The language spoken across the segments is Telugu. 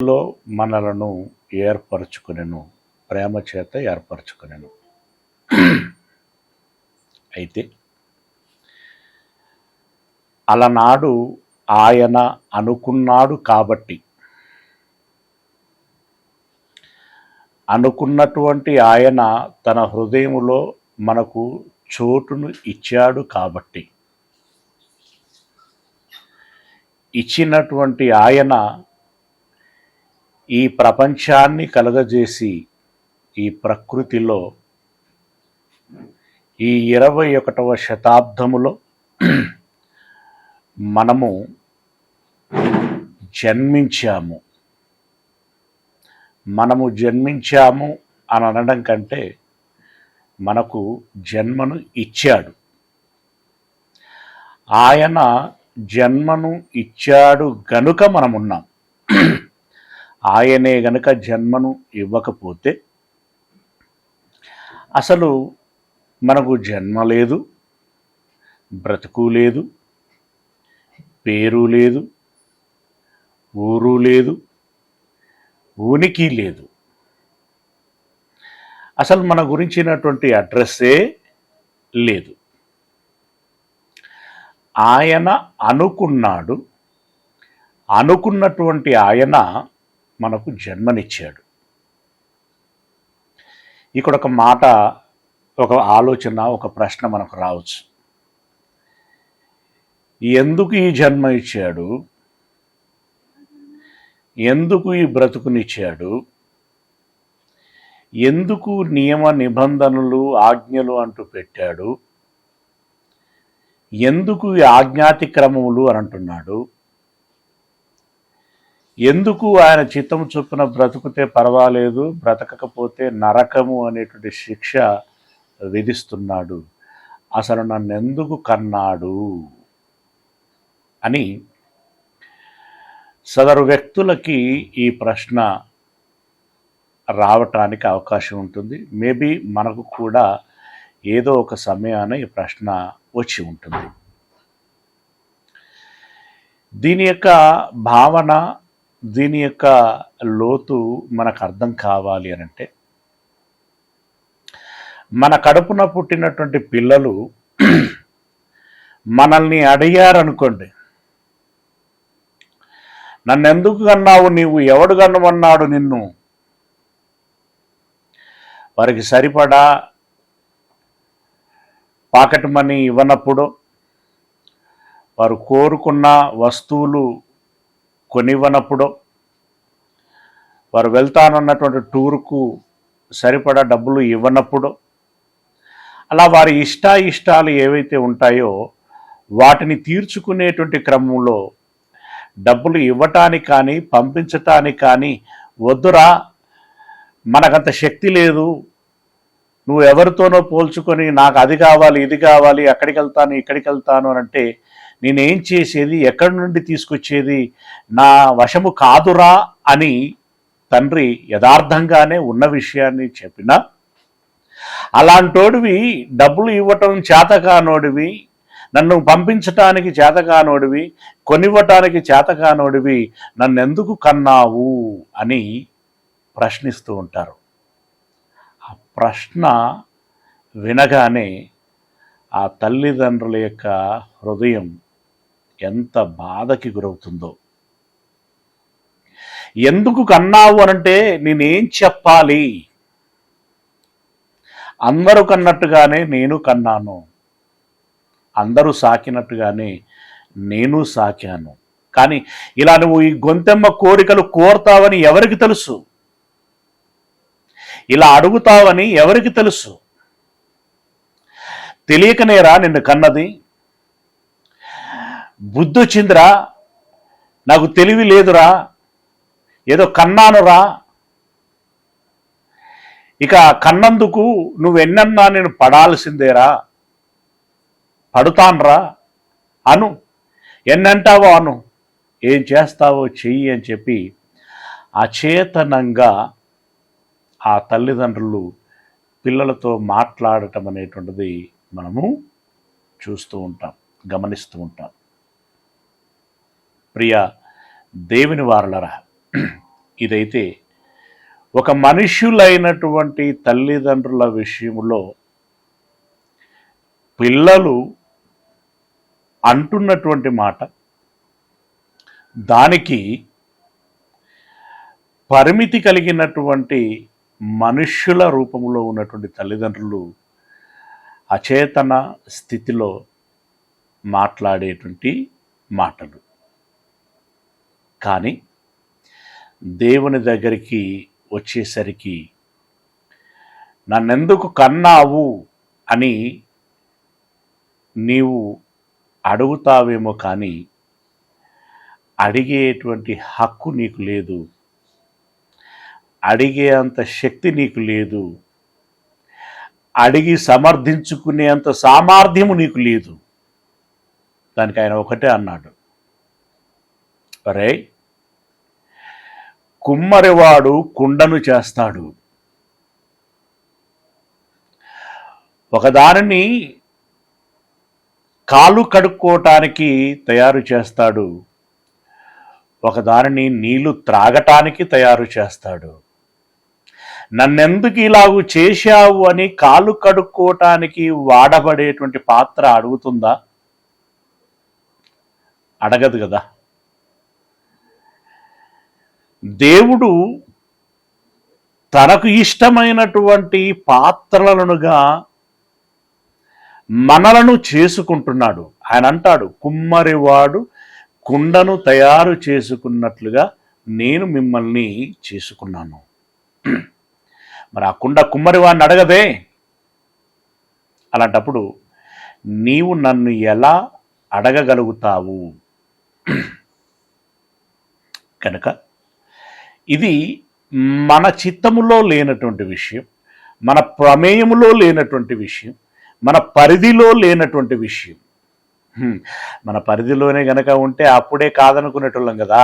లో మనలను ఏర్పరచుకొనెను, ప్రేమ చేత ఏర్పరచుకొనెను. అయితే అలనాడు ఆయన అనుకున్నాడు కాబట్టి, అనుకున్నటువంటి ఆయన తన హృదయములో మనకు చోటును ఇచ్చాడు కాబట్టి, ఇచ్చినటువంటి ఆయన ఈ ప్రపంచాన్ని కలుగజేసి ఈ ప్రకృతిలో ఈ 21వ శతాబ్దములో మనము జన్మించాము. మనము జన్మించాము అని అనడం కంటే మనకు జన్మను ఇచ్చాడు. ఆయన జన్మను ఇచ్చాడు గనుక మనమున్నాం. ఆయనే గనుక జన్మను ఇవ్వకపోతే అసలు మనకు జన్మ లేదు, బ్రతుకు లేదు, పేరు లేదు, ఊరు లేదు, ఉనికి లేదు. అసలు మన గురించినటువంటి అడ్రస్సే లేదు. ఆయన అనుకున్నాడు, అనుకున్నటువంటి ఆయన మనకు జన్మనిచ్చాడు. ఇక్కడ ఒక మాట, ఒక ఆలోచన, ఒక ప్రశ్న మనకు రావచ్చు. ఎందుకు ఈ జన్మ ఇచ్చాడు? ఎందుకు ఈ బ్రతుకునిచ్చాడు? ఎందుకు నియమ నిబంధనలు ఆజ్ఞలు అంటూ పెట్టాడు? ఎందుకు ఈ ఆజ్ఞాతిక్రమములు అని అంటున్నాడు? ఎందుకు ఆయన చిత్తము చొప్పున బ్రతుకుతే పర్వాలేదు, బ్రతకకపోతే నరకము అనేటువంటి శిక్ష విధిస్తున్నాడు? అసలు నన్ను ఎందుకు కన్నాడు అని సదరు వ్యక్తులకి ఈ ప్రశ్న రావటానికి అవకాశం ఉంటుంది. మేబీ మనకు కూడా ఏదో ఒక సమయాన ఈ ప్రశ్న వచ్చి ఉంటుంది. దీని యొక్క భావన, దీని యొక్క లోతు మనకు అర్థం కావాలి అనంటే, మన కడుపున పుట్టినటువంటి పిల్లలు మనల్ని అడిగారనుకోండి, నన్నెందుకు కన్నావు, నీవు ఎవడు కన్నమన్నాడు నిన్ను? వారికి సరిపడా పాకెట్ మనీ ఇవ్వనప్పుడు, వారు కోరుకున్న వస్తువులు కొనివ్వనప్పుడు, వారు వెళ్తానన్నటువంటి టూర్కు సరిపడా డబ్బులు ఇవ్వనప్పుడు, అలా వారి ఇష్టాలు ఏవైతే ఉంటాయో వాటిని తీర్చుకునేటువంటి క్రమంలో డబ్బులు ఇవ్వటానికి కానీ పంపించటానికి కానీ, వద్దురా మనకంత శక్తి లేదు, నువ్వు ఎవరితోనో పోల్చుకొని నాకు అది కావాలి, ఇది కావాలి, అక్కడికి వెళ్తాను, ఇక్కడికి వెళ్తాను అని అంటే నేనేం చేసేది, ఎక్కడి నుండి తీసుకొచ్చేది, నా వశము కాదురా అని తండ్రి యథార్థంగానే ఉన్న విషయాన్ని చెప్పినా, అలాంటోడివి డబ్బులు ఇవ్వటం చేతకానోడివి, నన్ను పంపించటానికి చేతకానోడివి, కొనివ్వటానికి చేతకానోడివి, నన్నెందుకు కన్నావు అని ప్రశ్నిస్తూ ఉంటారు. ఆ ప్రశ్న వినగానే ఆ తల్లిదండ్రుల యొక్క హృదయం ఎంత బాధకి గురవుతుందో. ఎందుకు కన్నావు అనంటే నేనేం చెప్పాలి? అందరూ కన్నట్టుగానే నేను కన్నాను, అందరూ సాకినట్టుగానే నేను సాకాను. కానీ ఇలా నువ్వు ఈ గొంతెమ్మ కోరికలు కోరుతావని ఎవరికి తెలుసు? ఇలా అడుగుతావని ఎవరికి తెలుసు? తెలియకనేరా నిన్ను కన్నది? బుద్ధి వచ్చిందిరా, నాకు తెలివి లేదురా, ఏదో కన్నానురా, ఇక కన్నందుకు నువ్వెన్నన్నా నేను పడాల్సిందేరా, పడుతాన్రా అను, ఎన్నంటావో అను, ఏం చేస్తావో చెయ్యి అని చెప్పి అచేతనంగా ఆ తల్లిదండ్రులు పిల్లలతో మాట్లాడటం అనేటువంటిది మనము చూస్తూ ఉంటాం, గమనిస్తూ ఉంటాం. ప్రియ దేవుని వారలరా, ఇదైతే ఒక మనుష్యులైనటువంటి తల్లిదండ్రుల విషయంలో పిల్లలు అంటున్నటువంటి మాట, దానికి పరిమితి కలిగినటువంటి మనుష్యుల రూపంలో ఉన్నటువంటి తల్లిదండ్రులు అచేతన స్థితిలో మాట్లాడేటువంటి మాటలు. కానీ దేవుని దగ్గరికి వచ్చేసరికి నన్నెందుకు కన్నావు అని నీవు అడుగుతావేమో, కానీ అడిగేటువంటి హక్కు నీకు లేదు, అడిగే అంత శక్తి నీకు లేదు, అడిగి సమర్థించుకునే అంత సామర్థ్యము నీకు లేదు. దానికి ఆయన ఒకటే అన్నాడు, అరే కుమ్మరివాడు కుండను చేస్తాడు, ఒకదానిని కాలు కడుక్కోవటానికి తయారు చేస్తాడు, ఒకదానిని నీళ్లు త్రాగటానికి తయారు చేస్తాడు. నన్నెందుకు ఇలాగూ చేశావు అని కాలు కడుక్కోవటానికి వాడబడేటువంటి పాత్ర అడుగుతుందా? అడగదు కదా. దేవుడు తనకు ఇష్టమైనటువంటి పాత్రలనుగా మనలను చేసుకుంటున్నాడు. ఆయన అంటాడు, కుమ్మరివాడు కుండను తయారు చేసుకున్నట్లుగా నేను మిమ్మల్ని చేసుకున్నాను. మరి ఆ కుండ కుమ్మరివాడిని అడగదే. అలాంటప్పుడు నీవు నన్ను ఎలా అడగగలుగుతావు? కనుక ఇది మన చిత్తములో లేనటువంటి విషయం, మన ప్రమేయములో లేనటువంటి విషయం, మన పరిధిలో లేనటువంటి విషయం. మన పరిధిలోనే గనక ఉంటే అప్పుడే కాదనుకునేటోళ్ళం కదా.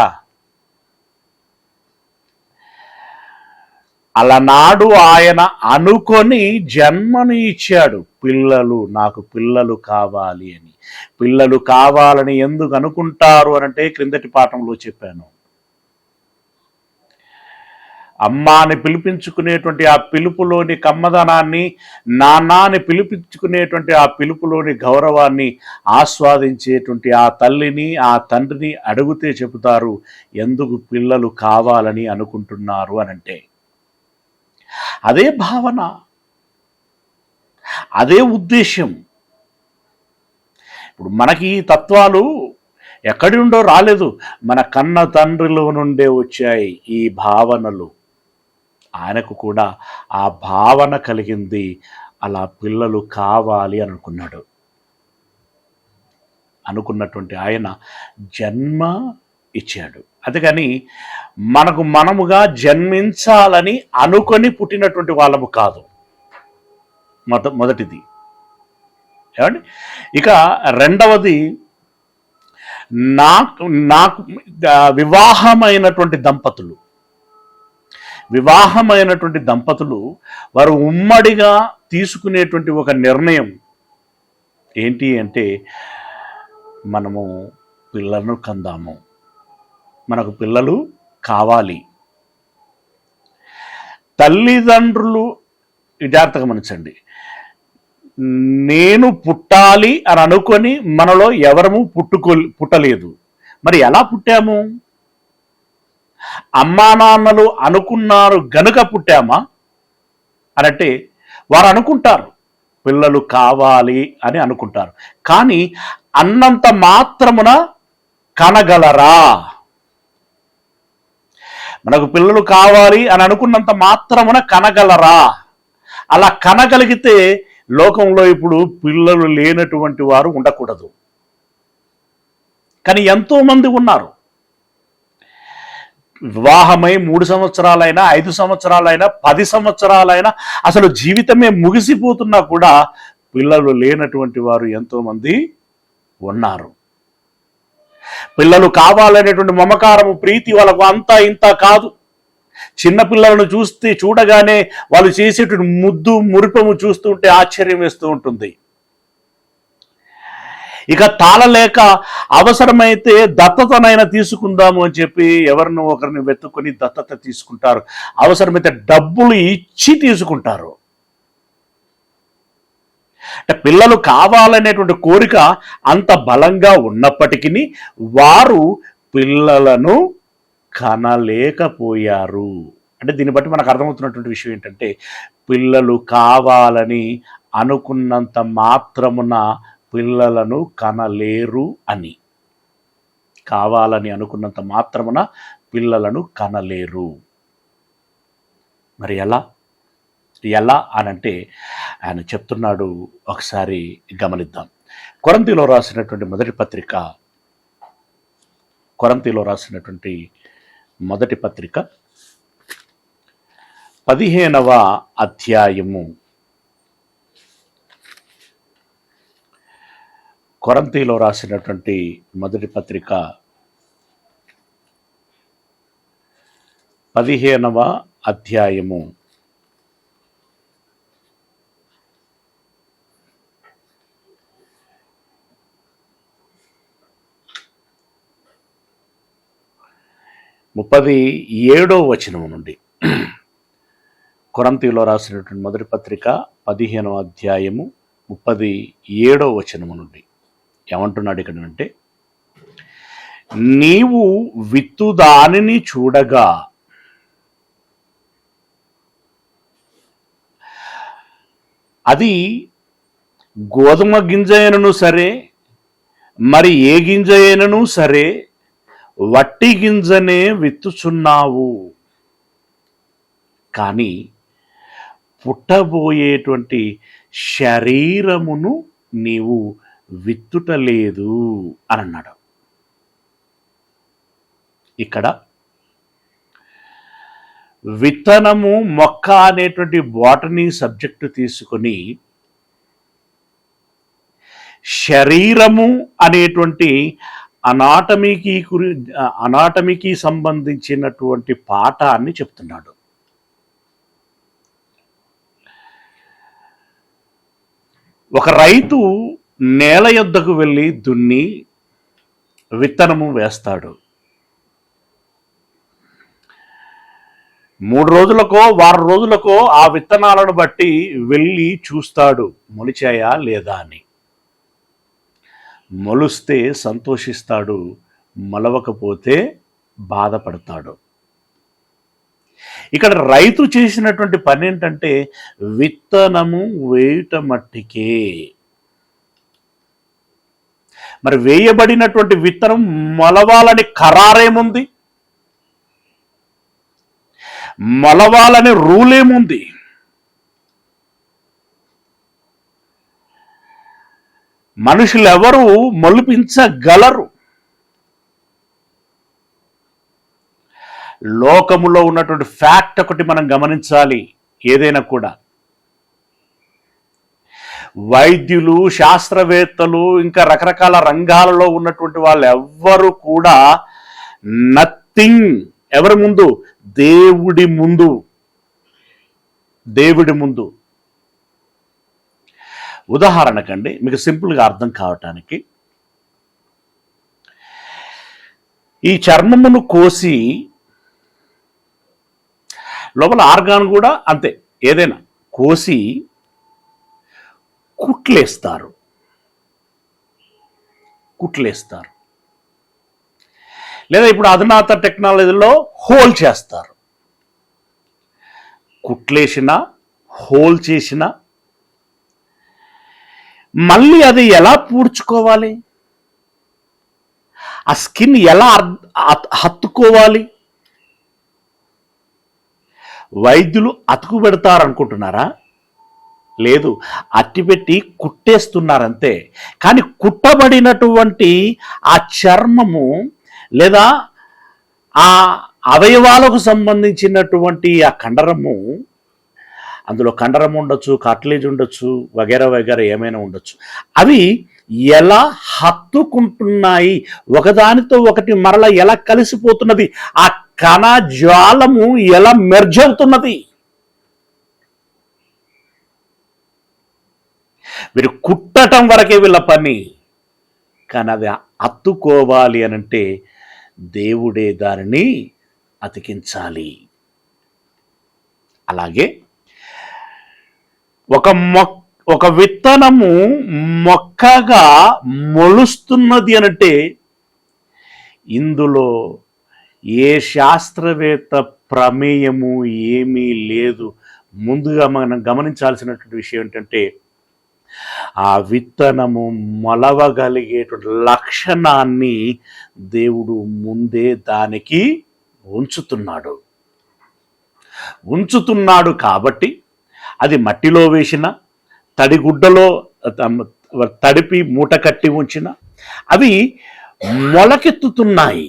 అలనాడు ఆయన అనుకొని జన్మను ఇచ్చాడు. పిల్లలు, నాకు పిల్లలు కావాలి అని. పిల్లలు కావాలని ఎందుకు అనుకుంటారు అనంటే క్రిందటి పాఠంలో చెప్పాను. అమ్మ అని పిలిపించుకునేటువంటి ఆ పిలుపులోని కమ్మదనాన్ని, నాన్న అని పిలిపించుకునేటువంటి ఆ పిలుపులోని గౌరవాన్ని ఆస్వాదించేటువంటి ఆ తల్లిని, ఆ తండ్రిని అడిగితే చెబుతారు ఎందుకు పిల్లలు కావాలని అనుకుంటున్నారు అనంటే. అదే భావన, అదే ఉద్దేశం. ఇప్పుడు మనకి ఈ తత్వాలు ఎక్కడి నుండో రాలేదు, మన కన్న తండ్రిలో నుండే వచ్చాయి ఈ భావనలు. ఆయనకు కూడా ఆ భావన కలిగింది, అలా పిల్లలు కావాలి అనుకున్నాడు. అనుకున్నటువంటి ఆయన జన్మ ఇచ్చాడు. అందుకని మనకు మనముగా జన్మించాలని అనుకొని పుట్టినటువంటి వాళ్ళము కాదు. మొదటిది ఏమండి. ఇక రెండవది, నాకు వివాహమైనటువంటి దంపతులు వారు ఉమ్మడిగా తీసుకునేటువంటి ఒక నిర్ణయం ఏంటి అంటే, మనము పిల్లలను కందాము, మనకు పిల్లలు కావాలి. తల్లిదండ్రులు జాగ్రత్తగా గమనించండి, నేను పుట్టాలి అని అనుకొని మనలో ఎవరము పుట్టలేదు. మరి ఎలా పుట్టాము? అమ్మా నాన్నలు అనుకున్నారు గనుక పుట్టామా అనంటే, వారు అనుకుంటారు పిల్లలు కావాలి అని అనుకుంటారు, కానీ అన్నంత మాత్రమున కనగలరా? మనకు పిల్లలు కావాలి అని అనుకున్నంత మాత్రమున కనగలరా? అలా కనగలిగితే లోకంలో ఇప్పుడు పిల్లలు లేనటువంటి వారు ఉండకూడదు. కానీ ఎంతోమంది ఉన్నారు. వివాహమై 3 సంవత్సరాలైనా, 5 సంవత్సరాలైనా, 10 సంవత్సరాలైనా, అసలు జీవితమే ముగిసిపోతున్నా కూడా పిల్లలు లేనటువంటి వారు ఎంతోమంది ఉన్నారు. పిల్లలు కావాలనేటువంటి మమకారము, ప్రీతి వాళ్ళకు అంతా ఇంత కాదు. చిన్నపిల్లలను చూడగానే వాళ్ళు చేసేటువంటి ముద్దు మురిపము చూస్తుంటే ఆశ్చర్యం వేస్తూ ఉంటుంది. ఇక తాళలేక అవసరమైతే దత్తతనైనా తీసుకుందాము అని చెప్పి ఎవరినో ఒకరిని వెతుక్కొని దత్తత తీసుకుంటారు. అవసరమైతే డబ్బులు ఇచ్చి తీసుకుంటారు. అంటే పిల్లలు కావాలనేటువంటి కోరిక అంత బలంగా ఉన్నప్పటికీ వారు పిల్లలను కనలేకపోయారు. అంటే దీన్ని బట్టి మనకు అర్థమవుతున్నటువంటి విషయం ఏంటంటే, పిల్లలు కావాలని అనుకున్నంత మాత్రమున పిల్లలను కనలేరు అని. కావాలని అనుకున్నంత మాత్రమున పిల్లలను కనలేరు. మరి ఎలా అనంటే ఆయన చెప్తున్నాడు, ఒకసారి గమనిద్దాం. కొరింథీలో రాసినటువంటి మొదటి పత్రిక 15వ అధ్యాయము. కొరింథీలో రాసినటువంటి మొదటి పత్రిక 15వ అధ్యాయము 37వ వచనం నుండి. కొరింథీలో రాసినటువంటి మొదటి పత్రిక 15వ అధ్యాయము 37వ వచనం నుండి ఏమంటున్నాడు ఇక్కడ అంటే, నీవు విత్తు దానిని చూడగా అది గోధుమ గింజ అయినను సరే, మరి ఏ గింజ అయినను సరే, వట్టి గింజనే విత్తుచున్నావు, కానీ పుట్టబోయేటువంటి శరీరమును నీవు విత్తుటలేదు అని అన్నాడు. ఇక్కడ విత్తనము మొక్క అనేటువంటి బాటనీ సబ్జెక్టు తీసుకొని శరీరము అనేటువంటి అనాటమీకి సంబంధించినటువంటి పాఠాన్ని చెప్తున్నాడు. ఒక రైతు నేల యొద్దకు వెళ్ళి దున్ని విత్తనము వేస్తాడు. 3 రోజులకో వారం రోజులకో ఆ విత్తనాలను బట్టి వెళ్ళి చూస్తాడు మొలిచాయా లేదా అని. మొలుస్తే సంతోషిస్తాడు, మొలవకపోతే బాధపడతాడు. ఇక్కడ రైతు చేసినటువంటి పని ఏంటంటే విత్తనము వేయుట మట్టికే. మరి వేయబడినటువంటి విత్తనం మొలవాలని ఖరారేముంది? మొలవాలని రూల్ ఏముంది? మనుషులు ఎవరు మొలిపించగలరు? లోకములో ఉన్నటువంటి ఫ్యాక్ట్ ఒకటి మనం గమనించాలి. ఏదైనా కూడా వైద్యులు, శాస్త్రవేత్తలు, ఇంకా రకరకాల రంగాలలో ఉన్నటువంటి వాళ్ళు ఎవ్వరు కూడా నథింగ్ ఎవరి ముందు? దేవుడి ముందు. ఉదాహరణకండి, మీకు సింపుల్గా అర్థం కావటానికి, ఈ చర్మమును కోసి లోపల ఆర్గాన్ కూడా అంతే, ఏదైనా కోసి కుట్లేస్తారు. లేదా ఇప్పుడు అధునాత టెక్నాలజీలో హోల్ చేస్తారు. కుట్లేసినా, హోల్ చేసినా మళ్ళీ అది ఎలా పూడ్చుకోవాలి? ఆ స్కిన్ ఎలా హత్తుకోవాలి? వైద్యులు అతుకు పెడతారనుకుంటున్నారా? లేదు, అట్టిపెట్టి కుట్టేస్తున్నారంతే. కానీ కుట్టబడినటువంటి ఆ చర్మము లేదా ఆ అవయవాలకు సంబంధించినటువంటి ఆ కండరము, అందులో కండరం ఉండొచ్చు, కార్టిలేజ్ ఉండొచ్చు, వగేరా ఏమైనా ఉండొచ్చు, అవి ఎలా హత్తుకుంటున్నాయి, ఒకదానితో ఒకటి మరల ఎలా కలిసిపోతున్నది, ఆ కణజాలము ఎలా మెర్జ్ అవుతున్నది. వీరు కుట్టటం వరకే వీళ్ళ పని. కానీ అది అత్తుకోవాలి అనంటే దేవుడే దానిని అతికించాలి. అలాగే ఒక విత్తనము మొక్కగా మొలుస్తున్నది అనంటే ఇందులో ఏ శాస్త్రవేత్త ప్రమేయము ఏమీ లేదు. ముందుగా మనం గమనించాల్సినటువంటి విషయం ఏంటంటే ఆ విత్తనము మొలవగలిగేటువంటి లక్షణాన్ని దేవుడు ముందే దానికి ఉంచుతున్నాడు కాబట్టి అది మట్టిలో వేసిన, తడిగుడ్డలో తడిపి మూట కట్టి ఉంచిన అవి మొలకెత్తుతున్నాయి.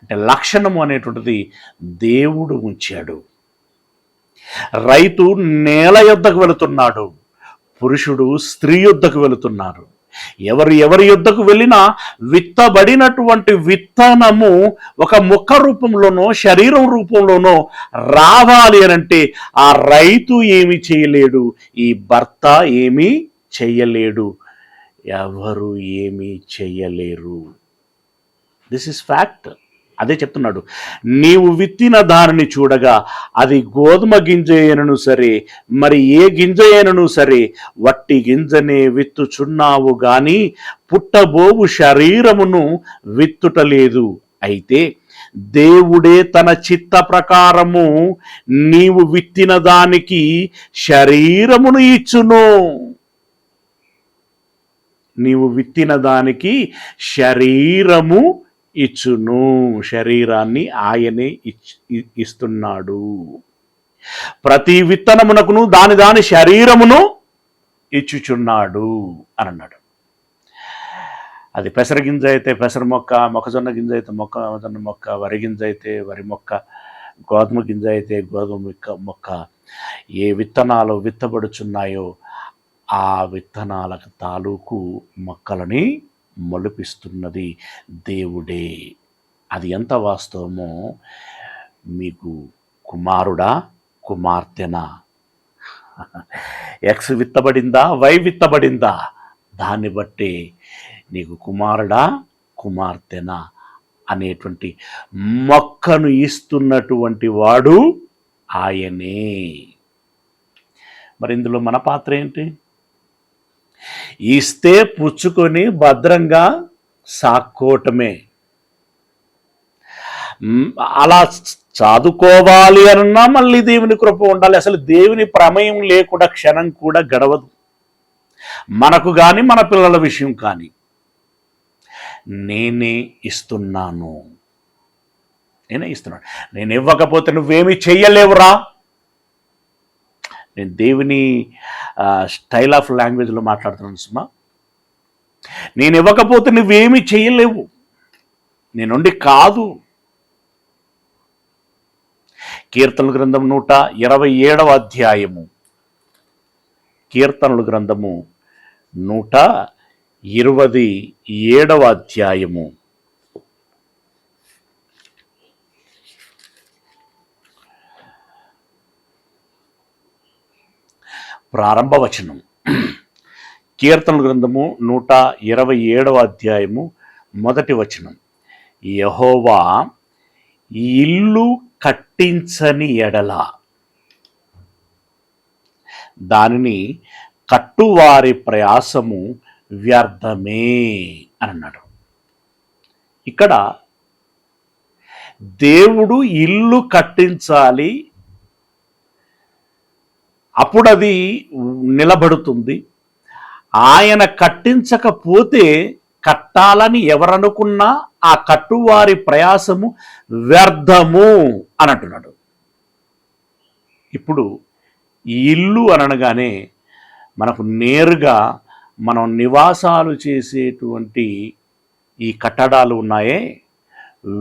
అంటే లక్షణము అనేటువంటిది దేవుడు ఉంచాడు. రైతు నేల యొద్దకు వెళుతున్నాడు, పురుషుడు స్త్రీ యొద్దకు వెళుతున్నారు. ఎవరి యొద్దకు వెళ్ళినా విత్తబడినటువంటి విత్తనము ఒక మొక్క రూపంలోనో శరీరం రూపంలోనో రావాలి అనంటే ఆ రైతు ఏమి చేయలేడు, ఈ భర్త ఏమీ చెయ్యలేడు, ఎవరు ఏమీ చెయ్యలేరు. This is fact. అదే చెప్తున్నాడు, నీవు విత్తిన దానిని చూడగా అది గోధుమ గింజ అయినను సరే, మరి ఏ గింజ అయినను సరే, వట్టి గింజనే విత్తుచున్నావు గాని పుట్టబోవు శరీరమును విత్తుటలేదు. అయితే దేవుడే తన చిత్త ప్రకారము నీవు విత్తిన దానికి శరీరమును ఇచ్చును. నీవు విత్తిన దానికి శరీరము ఇచ్చును. శరీరాన్ని ఆయనే ఇస్తున్నాడు. ప్రతి విత్తనమునకును దాని శరీరమును ఇచ్చుచున్నాడు అని అన్నాడు. అది పెసర గింజ అయితే పెసర మొక్క, మొక్కజొన్న గింజ అయితే మొక్కజొన్న మొక్క, వరి గింజ అయితే వరి మొక్క, గోధుమ గింజ అయితే గోధుమ మొక్క. ఏ విత్తనాలు విత్తబడుచున్నాయో ఆ విత్తనాలకు తాలూకు మొక్కలని మొలిపిస్తున్నది దేవుడే. అది ఎంత వాస్తవమో మీకు కుమారుడా కుమార్తెనా, ఎక్స్ విత్తబడిందా వై విత్తబడిందా, దాన్ని బట్టి నీకు కుమారుడా కుమార్తెనా అనేటువంటి మొక్కను ఇస్తున్నటువంటి వాడు ఆయనే. మరి ఇందులో మన పాత్ర ఏంటి? ఇస్తే పుచ్చుకొని భద్రంగా సాక్కోవటమే. అలా చదువుకోవాలి అన్నా మళ్ళీ దేవుని కృప ఉండాలి. అసలు దేవుని ప్రమేయం లేకుండా క్షణం కూడా గడవదు మనకు కానీ మన పిల్లల విషయం కానీ. నేనే ఇస్తున్నాను. నేను ఇవ్వకపోతే నువ్వేమీ చెయ్యలేవురా. నేను దేవుని స్టైల్ ఆఫ్ లాంగ్వేజ్లో మాట్లాడుతున్నాను సుమా. నేను ఇవ్వకపోతే నువ్వేమీ చెయ్యలేవు, నేనుండి కాదు. కీర్తనల గ్రంథం 127వ అధ్యాయము, కీర్తనల గ్రంథము 127వ అధ్యాయము ప్రారంభ వచనం. కీర్తనల గ్రంథము 127వ అధ్యాయము మొదటి వచనం. యెహోవా ఇల్లు కట్టించని ఎడల దానిని కట్టువారి ప్రయాసము వ్యర్థమే అని అన్నాడు. ఇక్కడ దేవుడు ఇల్లు కట్టించాలి, అప్పుడు అది నిలబడుతుంది. ఆయన కట్టించకపోతే కట్టాలని ఎవరనుకున్నా ఆ కట్టువారి ప్రయాసము వ్యర్థము అని అంటున్నాడు. ఇప్పుడు ఇల్లు అనగానే మనకు నేరుగా మనం నివాసాలు చేసేటువంటి ఈ కట్టడాలు ఉన్నాయే,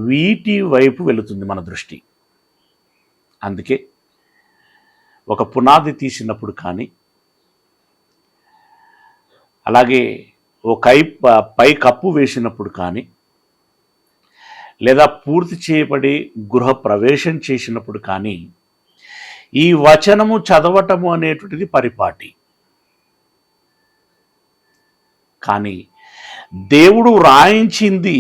వీటి వైపు వెళుతుంది మన దృష్టి. అందుకే ఒక పునాది తీసినప్పుడు కానీ, అలాగే పై కప్పు వేసినప్పుడు కానీ, లేదా పూర్తి చేయబడి గృహ ప్రవేశం చేసినప్పుడు కానీ ఈ వచనము చదవటము అనేటువంటిది పరిపాటి. కానీ దేవుడు రాయించింది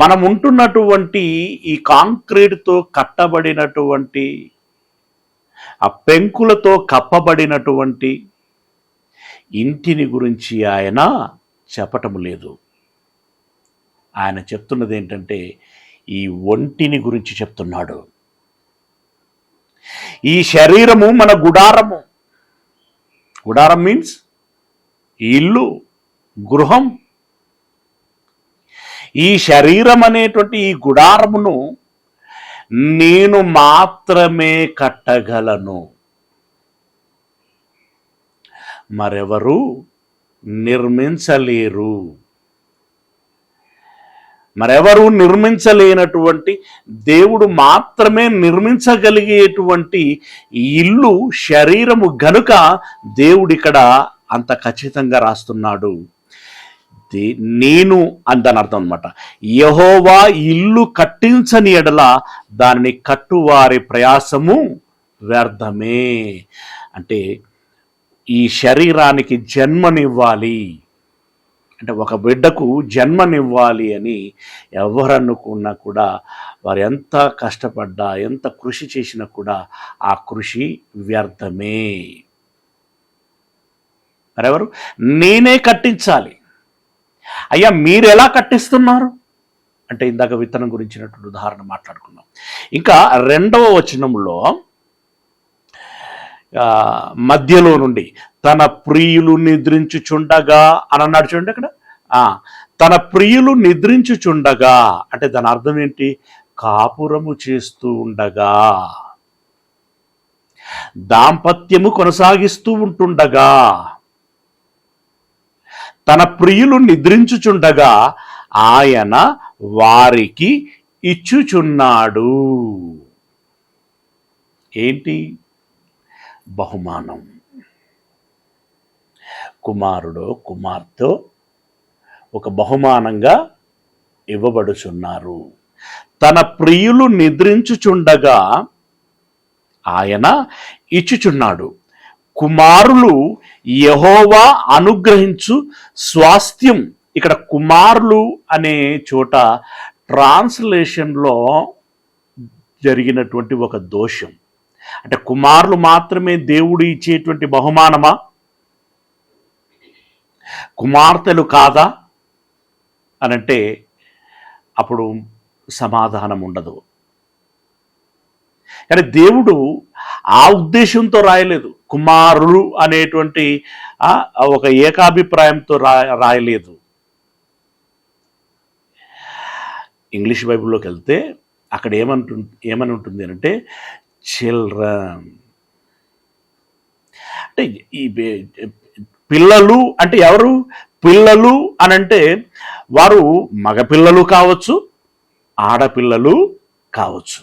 మనం ఉంటున్నటువంటి ఈ కాంక్రీట్తో కట్టబడినటువంటి ఆ పెంకులతో కప్పబడినటువంటి ఇంటిని గురించి ఆయన చెప్పటం లేదు. ఆయన చెప్తున్నది ఏంటంటే ఈ ఒంటిని గురించి చెప్తున్నాడు. ఈ శరీరము మన గుడారము. గుడారం మీన్స్ ఇల్లు, గృహం. ఈ శరీరం అనేటువంటి ఈ గుడారమును నేను మాత్రమే కట్టగలను, మరెవరు నిర్మించలేరు. మరెవరు నిర్మించలేనటువంటి, దేవుడు మాత్రమే నిర్మించగలిగేటువంటి ఇల్లు శరీరము గనుక దేవుడిక్కడ అంత ఖచ్చితంగా రాస్తున్నాడు. నేను అందని అర్థం అనమాట. యెహోవా ఇల్లు కట్టించని ఎడల దానిని కట్టువారి ప్రయాసము వ్యర్థమే. అంటే ఈ శరీరానికి జన్మనివ్వాలి అంటే, ఒక బిడ్డకు జన్మనివ్వాలి అని ఎవరనుకున్నా కూడా, వారు ఎంత కష్టపడ్డా ఎంత కృషి చేసినా కూడా ఆ కృషి వ్యర్థమే. మరెవరు? నేనే కట్టించాలి. అయ్యా మీరు ఎలా కట్టిస్తున్నారు అంటే, ఇందాక విత్తనం గురించినటువంటి ఉదాహరణ మాట్లాడుకున్నాం. ఇంకా 2వ వచనంలో మధ్యలో నుండి తన ప్రియులు నిద్రించుచుండగా అని అన్నాడు చూడండి అక్కడ. తన ప్రియులు నిద్రించుచుండగా అంటే దాని అర్థం ఏంటి? కాపురము చేస్తూ ఉండగా, దాంపత్యము కొనసాగిస్తూ ఉంటుండగా, తన ప్రియులు నిద్రించుచుండగా ఆయన వారికి ఇచ్చుచున్నాడు. ఏంటి? బహుమానం. కుమారుడో కుమార్తె ఒక బహుమానంగా ఇవ్వబడుచున్నారు. తన ప్రియులు నిద్రించుచుండగా ఆయన ఇచ్చుచున్నాడు. కుమారులు యెహోవా అనుగ్రహించు స్వాస్థ్యం. ఇక్కడ కుమారులు అనే చోట ట్రాన్స్లేషన్లో జరిగినటువంటి ఒక దోషం. అంటే కుమారులు మాత్రమే దేవుడు ఇచ్చేటువంటి బహుమానమా? కుమార్తెలు కాదా అనంటే అప్పుడు సమాధానం ఉండదు. కానీ దేవుడు ఆ ఉద్దేశంతో రాయలేదు. కుమారులు అనేటువంటి ఒక ఏకాభిప్రాయంతో రాయలేదు. ఇంగ్లీష్ బైబిల్లోకి వెళ్తే అక్కడ ఏమని ఉంటుంది అంటే చిల్డ్రన్. అంటే ఈ పిల్లలు అంటే ఎవరు? పిల్లలు అనంటే వారు మగపిల్లలు కావచ్చు, ఆడపిల్లలు కావచ్చు.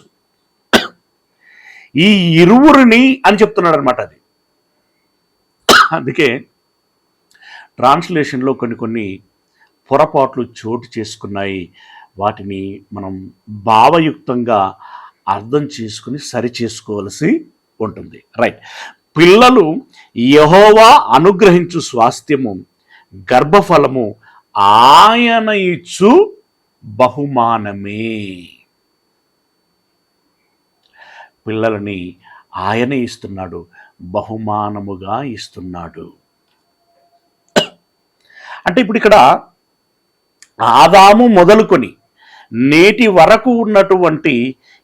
ఈ ఇరువురిని అని చెప్తున్నాడు అనమాట. అది అందుకే ట్రాన్స్లేషన్లో కొన్ని పొరపాట్లు చోటు చేసుకున్నాయి. వాటిని మనం భావయుక్తంగా అర్థం చేసుకుని సరి చేసుకోవలసి ఉంటుంది. రైట్. పిల్లలు యెహోవా అనుగ్రహించు స్వాస్థ్యము, గర్భఫలము ఆయన ఇచ్చు బహుమానమే. పిల్లలని ఆయనే ఇస్తున్నాడు, బహుమానముగా ఇస్తున్నాడు. అంటే ఇప్పుడు ఇక్కడ ఆదాము మొదలుకొని నేటి వరకు ఉన్నటువంటి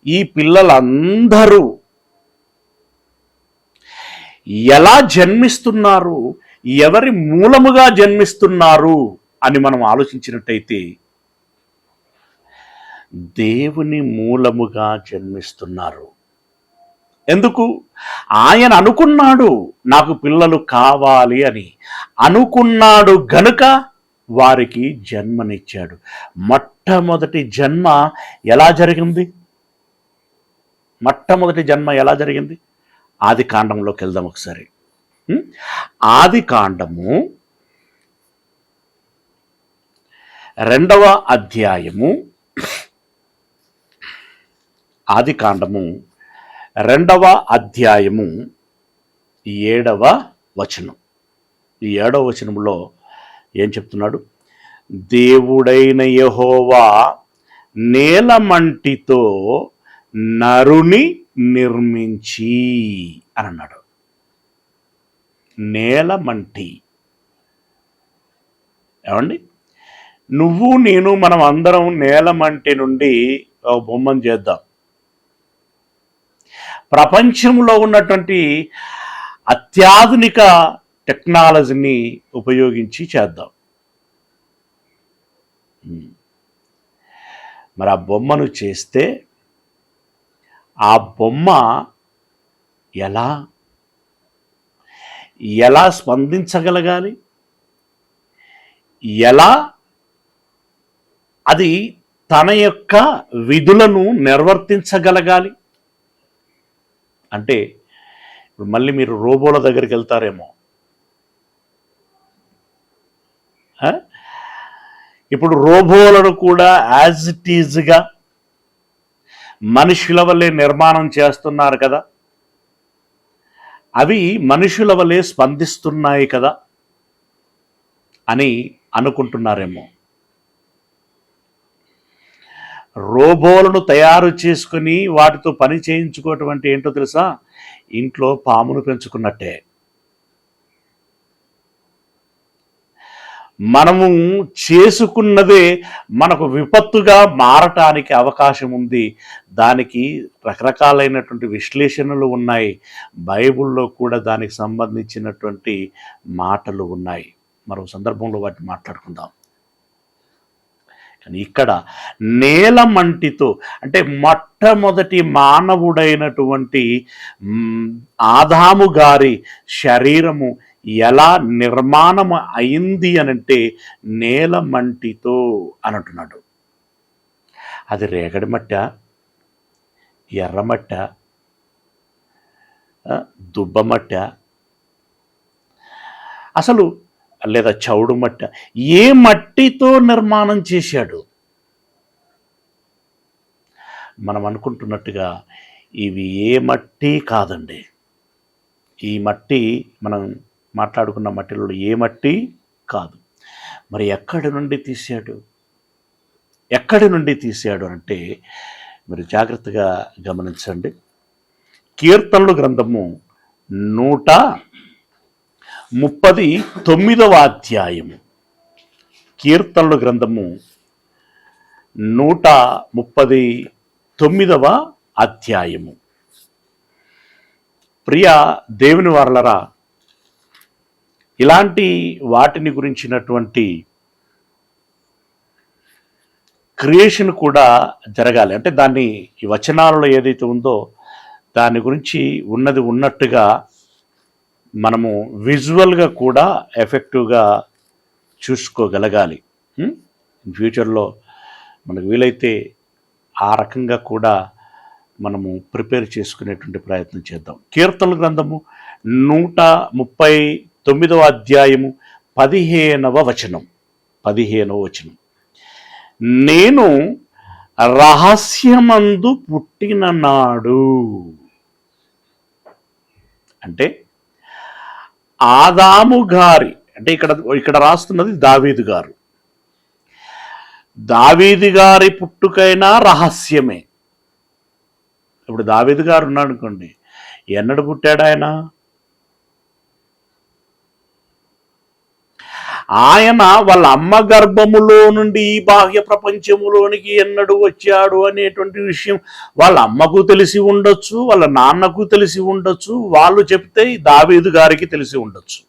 ఈ పిల్లలందరూ ఎలా జన్మిస్తున్నారు, ఎవరి మూలముగా జన్మిస్తున్నారు అని మనం ఆలోచించినట్టయితే దేవుని మూలముగా జన్మిస్తున్నారు. ఎందుకు? ఆయన అనుకున్నాడు నాకు పిల్లలు కావాలి అని అనుకున్నాడు గనుక వారికి జన్మనిచ్చాడు. మొట్టమొదటి జన్మ ఎలా జరిగింది? మొట్టమొదటి జన్మ ఎలా జరిగింది? ఆది కాండంలోకి వెళ్దాం ఒకసారి. ఆది కాండము 2వ అధ్యాయము, ఆది కాండము 2వ అధ్యాయము 7వ వచనం. ఈ 7వ వచనంలో ఏం చెప్తున్నాడు? దేవుడైన యెహోవా నేలమంటితో నరుని నిర్మించి అని అన్నాడు. నేలమంటి. ఏమండి, నువ్వు నేను మనం అందరం నేలమంటి నుండి ఒక బొమ్మను చేద్దాం. ప్రపంచంలో ఉన్నటువంటి అత్యాధునిక టెక్నాలజీని ఉపయోగించి చేద్దాం. మరి ఆ బొమ్మను చేస్తే ఆ బొమ్మ ఎలా స్పందించగలగాలి, ఎలా అది తన యొక్క విధులను నిర్వర్తించగలగాలి అంటే ఇప్పుడు మళ్ళీ మీరు రోబోల దగ్గరికి వెళ్తారేమో. ఇప్పుడు రోబోలను కూడా యాజ్ ఇట్ ఈజ్గా మనుషుల వల్లే నిర్మాణం చేస్తున్నారు కదా, అవి మనుషుల వల్లే స్పందిస్తున్నాయి కదా అని అనుకుంటున్నారేమో. రోబోలను తయారు చేసుకుని వాటితో పని చేయించుకోవటం అంటే ఏంటో తెలుసా? ఇంట్లో పామును పెంచుకున్నట్టే. మనము చేసుకున్నదే మనకు విపత్తుగా మారటానికి అవకాశం ఉంది. దానికి రకరకాలైనటువంటి విశ్లేషణలు ఉన్నాయి. బైబిల్లో కూడా దానికి సంబంధించినటువంటి మాటలు ఉన్నాయి. మరో సందర్భంలో వాటిని మాట్లాడుకుందాం. కానీ ఇక్కడ నేలమంటితో అంటే మొట్టమొదటి మానవుడైనటువంటి ఆదాము గారి శరీరము ఎలా నిర్మాణం అయింది అనంటే నేలమంటితో అని అంటున్నాడు. అది రేగడి మట్ట, ఎర్రమట్ట, దుబ్బమట్ట, అసలు లేదా చౌడు మట్ట, ఏ మట్టితో నిర్మాణం చేశాడు? మనం అనుకుంటున్నట్టుగా ఇవి ఏ మట్టి కాదండి. ఈ మట్టి మనం మాట్లాడుకున్న మట్టిలో ఏ మట్టి కాదు. మరి ఎక్కడి నుండి తీశాడు అంటే మీరు జాగ్రత్తగా గమనించండి. కీర్తనలు గ్రంథము 139వ అధ్యాయము. కీర్తనలు గ్రంథము 139వ అధ్యాయము. ప్రియ దేవుని వారలరా, ఇలాంటి వాటిని గురించినటువంటి క్రియేషన్ కూడా జరగాలి. అంటే దాన్ని ఈ వచనాలలో ఏదైతే ఉందో దాని గురించి ఉన్నది ఉన్నట్టుగా మనము విజువల్గా కూడా ఎఫెక్టివ్గా చూసుకోగలగాలి. ఫ్యూచర్లో మనకు వీలైతే ఆ రకంగా కూడా మనము ప్రిపేర్ చేసుకునేటువంటి ప్రయత్నం చేద్దాం. కీర్తనల గ్రంథము 139వ అధ్యాయము 15వ వచనం. నేను రహస్యమందు పుట్టిన నాడు అంటే ఆదాము గారి అంటే ఇక్కడ రాస్తున్నది దావీదు గారు. దావీదు గారి పుట్టుకైనా రహస్యమే. ఇప్పుడు దావీదు గారు ఉన్నాడు అనుకోండి, ఎన్నడు పుట్టాడు ఆయన వాళ్ళ అమ్మ గర్భములో నుండి ఈ బాహ్య ప్రపంచములోనికి ఎన్నడు వచ్చాడు అనేటువంటి విషయం వాళ్ళ అమ్మకు తెలిసి ఉండొచ్చు, వాళ్ళ నాన్నకు తెలిసి ఉండొచ్చు, వాళ్ళు చెప్తే దావీదు గారికి తెలిసి ఉండొచ్చు.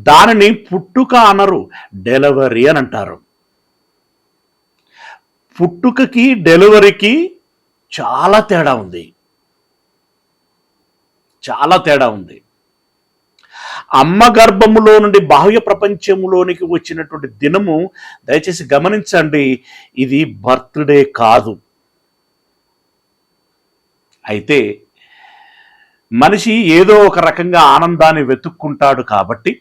దానిని పుట్టుక అనరు, డెలివరీ అని అంటారు. పుట్టుకకి డెలివరీకి చాలా తేడా ఉంది. అమ్మ గర్భములో నుండి బాహ్య ప్రపంచములోనికి వచ్చినటువంటి దినము దయచేసి గమనించండి, ఇది బర్త్డే కాదు. అయితే మనిషి ఏదో ఒక రకంగా ఆనందాన్ని వెతుక్కుంటాడు కాబట్టి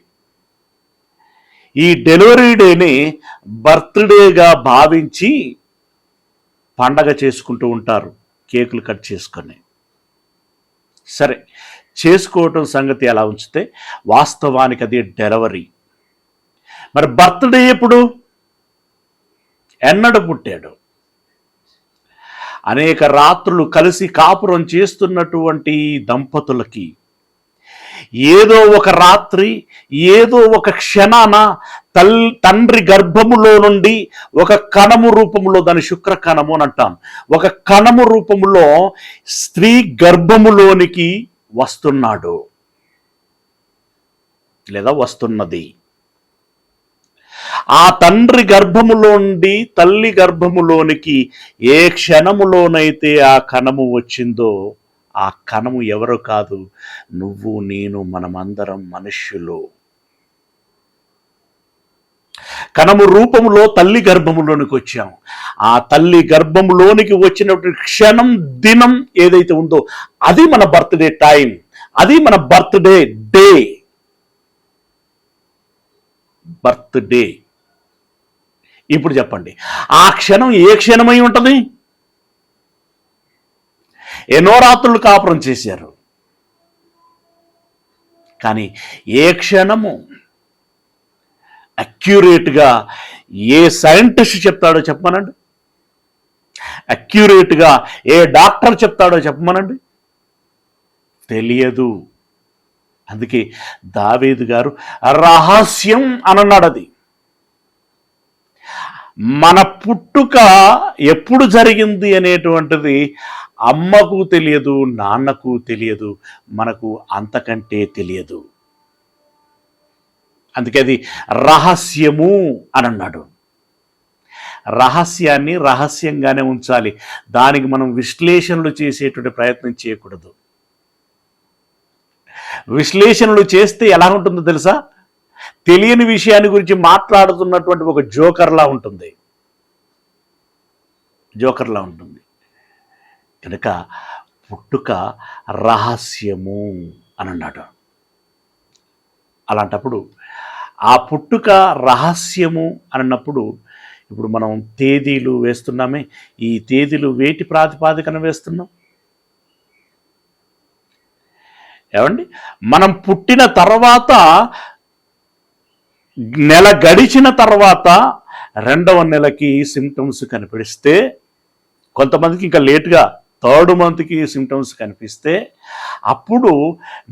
ఈ డెలివరీ డేని బర్త్డేగా భావించి పండగ చేసుకుంటూ ఉంటారు, కేకులు కట్ చేసుకొని. సరే, చేసుకోవటం సంగతి అలా ఉంచితే వాస్తవానికి అది డెలివరీ. మరి బర్త్డే ఎప్పుడు? ఎన్నడు పుట్టాడు? అనేక రాత్రులు కలిసి కాపురం చేస్తున్నటువంటి దంపతులకి ఏదో ఒక రాత్రి, ఏదో ఒక క్షణాన తండ్రి గర్భములో నుండి ఒక కణము రూపంలో, దాని శుక్ర కణము అని అంటాం, ఒక కణము రూపంలో స్త్రీ గర్భములోనికి వస్తున్నాడు లేదా వస్తున్నది. ఆ తండ్రి గర్భములో నుండి తల్లి గర్భములోనికి ఏ క్షణములోనైతే ఆ కణము వచ్చిందో, ఆ కణము ఎవరు కాదు, నువ్వు నేను, మనమందరం మనుష్యులు. కణము రూపములో తల్లి గర్భములోనికి వచ్చాం. ఆ తల్లి గర్భములోనికి వచ్చినటువంటి క్షణం, దినం ఏదైతే ఉందో అది మన బర్త్డే టైం, అది మన బర్త్డే డే. బర్త్డే. ఇప్పుడు చెప్పండి, ఆ క్షణం ఏ క్షణమై ఉంటుంది? ఎన్నో రాత్రులు కాపురం చేశారు, కానీ ఏ క్షణము అక్యురేట్గా ఏ సైంటిస్ట్ చెప్తాడో చెప్పమనండి, అక్యురేట్గా ఏ డాక్టర్ చెప్తాడో చెప్పమనండి, తెలియదు. అందుకే దావీదు గారు రహస్యం అనన్నాడు. అది మన పుట్టుక ఎప్పుడు జరిగింది అనేటువంటిది అమ్మకు తెలియదు, నాన్నకు తెలియదు, మనకు అంతకంటే తెలియదు. అందుకే అది రహస్యము అని అన్నాడు. రహస్యాన్ని రహస్యంగానే ఉంచాలి, దానికి మనం విశ్లేషణలు చేసేటువంటి ప్రయత్నం చేయకూడదు. విశ్లేషణలు చేస్తే ఎలా ఉంటుందో తెలుసా? తెలియని విషయాన్ని గురించి మాట్లాడుతున్నటువంటి ఒక జోకర్లా ఉంటుంది, జోకర్లా ఉంటుంది. కనుక పుట్టుక రహస్యము అని అన్నాడు. అలాంటప్పుడు ఆ పుట్టుక రహస్యము అన్నప్పుడు ఇప్పుడు మనం తేదీలు వేస్తున్నామే, ఈ తేదీలు వేటి ప్రాతిపాదికన వేస్తున్నాం? ఏమండి, మనం పుట్టిన తర్వాత నెల గడిచిన తర్వాత 2వ నెలకి సిమ్టమ్స్ కనిపిస్తే, కొంతమందికి ఇంకా లేట్గా 3rd మంత్కి సిమ్టమ్స్ కనిపిస్తే, అప్పుడు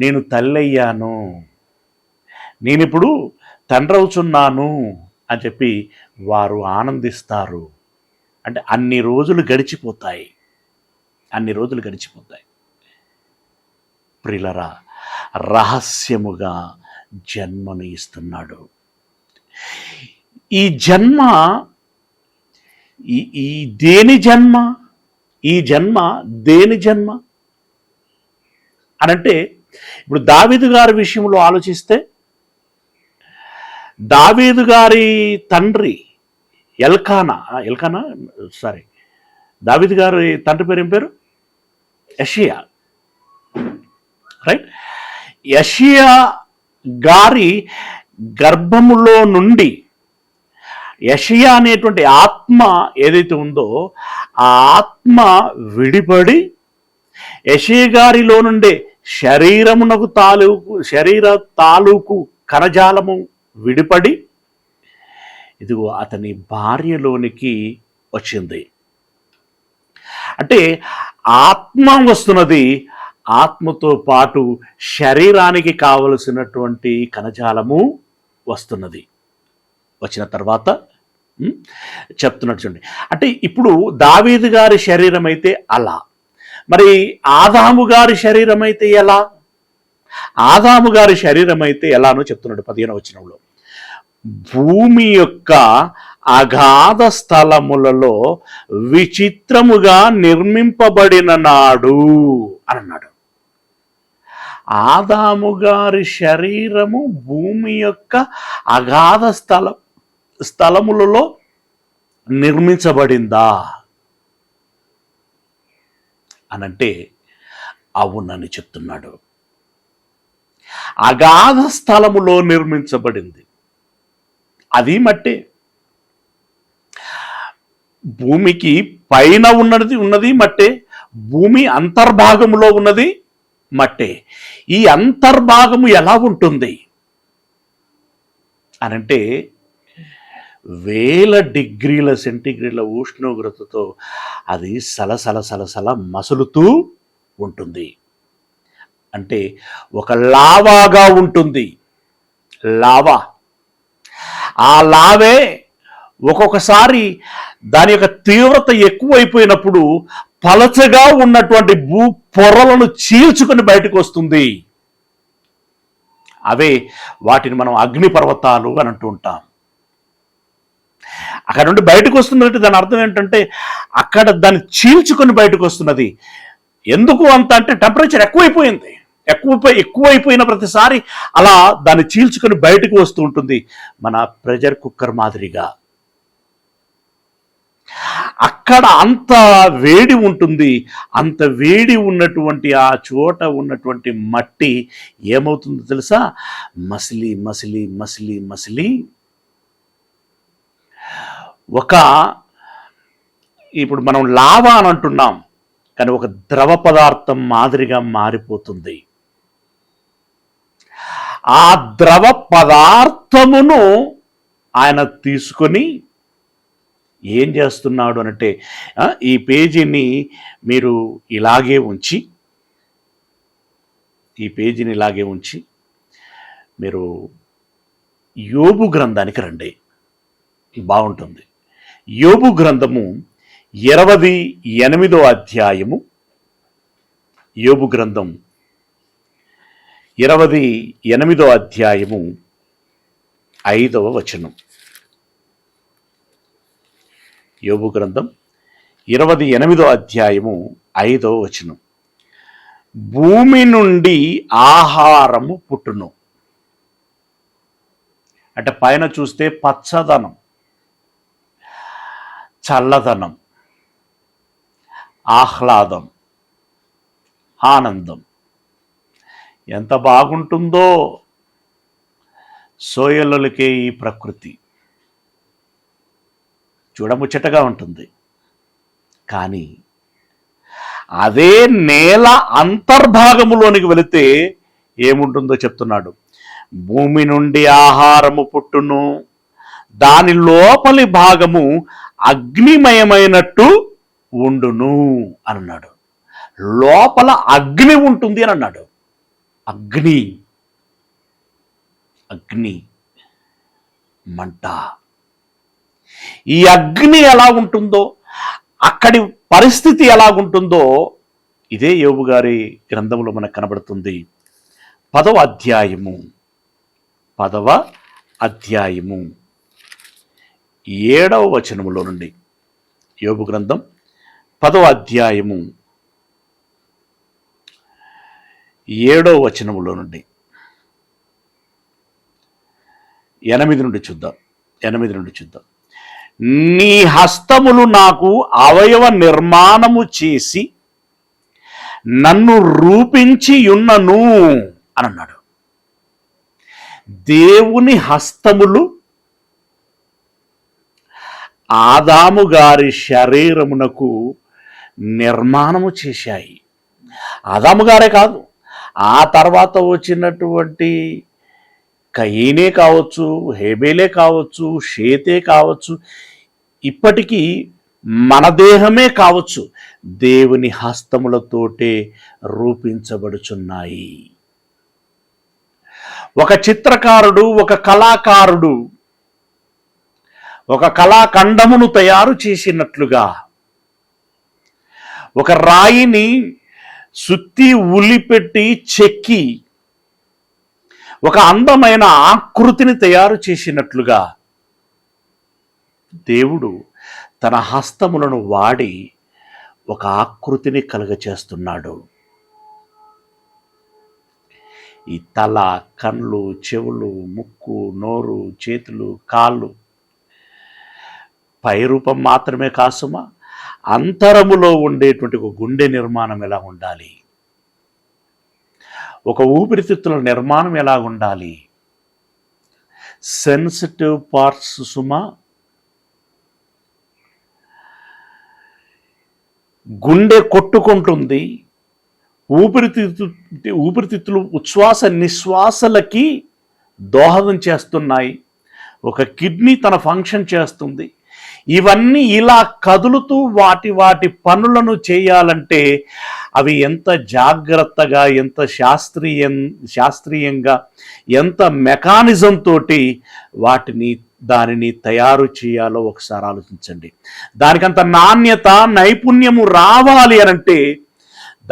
నేను తల్లయ్యాను, నేనిప్పుడు తండ్రవుచున్నాను అని చెప్పి వారు ఆనందిస్తారు. అంటే అన్ని రోజులు గడిచిపోతాయి, అన్ని రోజులు గడిచిపోతాయి. ప్రియులరా, రహస్యముగా జన్మను ఇస్తున్నాడు. ఈ జన్మ ఈ దేని జన్మ? ఈ జన్మ దేని జన్మ అనంటే, ఇప్పుడు దావీదు గారి విషయంలో ఆలోచిస్తే, దావీదు గారి తండ్రి దావీదు గారి తండ్రి పేరు ఏం పేరు? యెషయా, రైట్? యెషయా గారి గర్భములో నుండి యెషయా అనేటువంటి ఆత్మ ఏదైతే ఉందో, ఆ ఆత్మ విడిపడి యెషయా గారిలో నుండే శరీర తాలూకు కణజాలము విడిపడి ఇదిగో అతని భార్యలోనికి వచ్చింది. అంటే ఆత్మ వస్తున్నది, ఆత్మతో పాటు శరీరానికి కావలసినటువంటి కణజాలము వస్తున్నది. వచ్చిన తర్వాత చెప్తున్నట్టు చూడండి. అంటే ఇప్పుడు దావీదు గారి శరీరం అయితే అలా, మరి ఆదాము గారి శరీరం అయితే ఎలా? ఆదాము గారి శరీరం అయితే ఎలానో చెప్తున్నాడు 15వ వచనంలో. భూమి యొక్క అగాధ స్థలములలో విచిత్రముగా నిర్మింపబడిన నాడు అని అన్నాడు. ఆదాము గారి శరీరము భూమి యొక్క అగాధ స్థలములలో నిర్మించబడిందా అనంటే అవునని చెప్తున్నాడు. అగాధ స్థలములో నిర్మించబడింది, అది మట్టే. భూమికి పైన ఉన్నది మట్టే, భూమి అంతర్భాగములో ఉన్నది మట్టే. ఈ అంతర్భాగము ఎలా ఉంటుంది అనంటే 1000 డిగ్రీల సెంటీగ్రేడ్ల ఉష్ణోగ్రతతో అది సలసల మసులుతూ ఉంటుంది. అంటే ఒక లావాగా ఉంటుంది. లావా, ఆ లావే ఒక్కొక్కసారి దాని యొక్క తీవ్రత ఎక్కువైపోయినప్పుడు పలచగా ఉన్నటువంటి భూ పొరలను చీల్చుకొని బయటకు వస్తుంది. అవే వాటిని మనం అగ్నిపర్వతాలు అని అంటూ ఉంటాం. అక్కడ నుండి బయటకు వస్తున్నట్టు దాని అర్థం ఏంటంటే అక్కడ దాన్ని చీల్చుకొని బయటకు వస్తున్నది. ఎందుకు అంత అంటే టెంపరేచర్ ఎక్కువైపోయింది. ఎక్కువైపోయిన ప్రతిసారి అలా దాన్ని చీల్చుకొని బయటకు వస్తూ ఉంటుంది. మన ప్రెషర్ కుక్కర్ మాదిరిగా అక్కడ అంత వేడి ఉంటుంది. అంత వేడి ఉన్నటువంటి ఆ చోట ఉన్నటువంటి మట్టి ఏమవుతుందో తెలుసా? మసిలి మసిలి మసిలి మసిలి ఇప్పుడు మనం లావా అని అంటున్నాం, కానీ ఒక ద్రవ పదార్థం మాదిరిగా మారిపోతుంది. ఆ ద్రవ పదార్థమును ఆయన తీసుకొని ఏం చేస్తున్నాడు అంటే, ఈ పేజీని మీరు ఇలాగే ఉంచి మీరు యోబు గ్రంథానికి రండి, బాగుంటుంది. యోబు గ్రంథము 28వ అధ్యాయము, యోబు గ్రంథం 28వ అధ్యాయము 5వ వచనం. యోబు గ్రంథం 28వ అధ్యాయము 5వ వచనం. భూమి నుండి ఆహారము పుట్టును. అంటే పైన చూస్తే పచ్చదనం, చల్లదనం, ఆహ్లాదం, ఆనందం ఎంత బాగుంటుందో సోయలులకే ఈ ప్రకృతి. చూడముచ్చటగా ఉంటుంది. కానీ అదే నేల అంతర్భాగములోనికి వెళితే ఏముంటుందో చెప్తున్నాడు. భూమి నుండి ఆహారము పుట్టును, దాని లోపలి భాగము అగ్నిమయమైనట్టు ఉండును అన్నాడు. లోపల అగ్ని ఉంటుంది అని అన్నాడు. అగ్ని మంట. ఈ అగ్ని ఎలా ఉంటుందో, అక్కడి పరిస్థితి ఎలాగుంటుందో ఇదే యోబు గారి గ్రంథంలో మనకు కనబడుతుంది. 10వ అధ్యాయము 7వ వచనములో నుండి, యోబు గ్రంథం 10వ అధ్యాయము 7వ వచనములో నుండి 8 నుండి చూద్దాం. నీ హస్తములు నాకు అవయవ నిర్మాణము చేసి నన్ను రూపించి యున్నను అని అన్నాడు. దేవుని హస్తములు ఆదాము గారి శరీరమునకు నిర్మాణము చేశాయి. ఆదాము గారే కాదు, ఆ తర్వాత వచ్చినటువంటి కయీనే కావచ్చు, హేబేలే కావచ్చు, షేతే కావచ్చు, ఇప్పటికీ మన దేహమే కావచ్చు, దేవుని హస్తములతోటే రూపించబడుచున్నాయి. ఒక చిత్రకారుడు, ఒక కళాకారుడు ఒక కళాఖండమును తయారు చేసినట్లుగా ఒక రాయిని సుత్తి ఉలిపెట్టి చెక్కి ఒక అందమైన ఆకృతిని తయారు చేసినట్లుగా దేవుడు తన హస్తములను వాడి ఒక ఆకృతిని కలుగచేస్తున్నాడు. ఈ తల, కళ్ళు, చెవులు, ముక్కు, నోరు, చేతులు, కాళ్ళు పై రూపం మాత్రమే కాసుమా, అంతరములో ఉండేటువంటి ఒక గుండె నిర్మాణం ఎలా ఉండాలి, ఒక ఊపిరితిత్తుల నిర్మాణం ఎలా ఉండాలి, సెన్సిటివ్ పార్ట్స్ సుమా, గుండె కొట్టుకుంటుంది, ఊపిరితిత్తులు ఉచ్ఛ్వాస నిశ్వాసలకి దోహదం చేస్తున్నాయి. ఒక కిడ్నీ తన ఫంక్షన్ చేస్తుంది. ఇవన్నీ ఇలా కదులుతూ వాటి పనులను చేయాలంటే అవి ఎంత జాగ్రత్తగా, ఎంత శాస్త్రీయంగా, ఎంత మెకానిజం తోటి దానిని తయారు చేయాలో ఒకసారి ఆలోచించండి. దానికంత నాణ్యత, నైపుణ్యము రావాలి అనంటే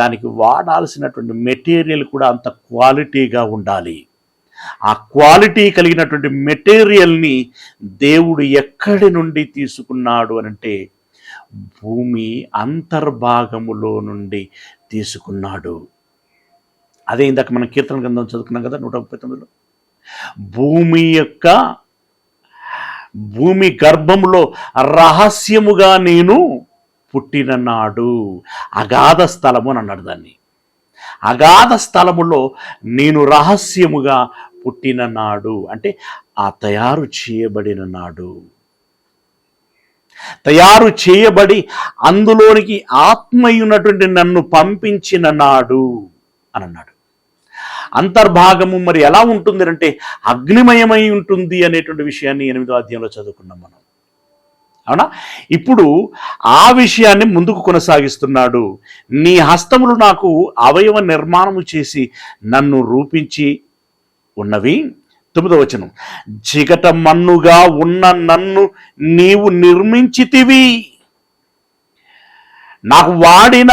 దానికి వాడాల్సినటువంటి మెటీరియల్ కూడా అంత క్వాలిటీగా ఉండాలి. ఆ క్వాలిటీ కలిగినటువంటి మెటీరియల్ని దేవుడు ఎక్కడి నుండి తీసుకున్నాడు అనంటే భూమి అంతర్భాగములో నుండి తీసుకున్నాడు. అదే ఇందాక మనం కీర్తన గ్రంథం చదువుకున్నాం కదా 139లో, భూమి గర్భములో రహస్యముగా నేను పుట్టిన నాడు, అగాధ స్థలము అని అన్నాడు దాన్ని. అగాధ స్థలములో నేను రహస్యముగా పుట్టిన నాడు అంటే ఆ తయారు చేయబడిన నాడు, తయారు చేయబడి అందులోనికి ఆత్మయున్నటువంటి నన్ను పంపించిన నాడు అని అన్నాడు. అంతర్భాగము మరి ఎలా ఉంటుంది అంటే అగ్నిమయమై ఉంటుంది అనేటువంటి విషయాన్ని 8వ అధ్యాయంలో చదువుకున్నాం మనం. అవునా? ఇప్పుడు ఆ విషయాన్ని ముందుకు కొనసాగిస్తున్నాడు. నీ హస్తములు నాకు అవయవ నిర్మాణము చేసి నన్ను రూపించి ఉన్నవి. 9వ వచనం, జిగట మన్నుగా ఉన్న నన్ను నీవు నిర్మించితివి. నాకు వాడిన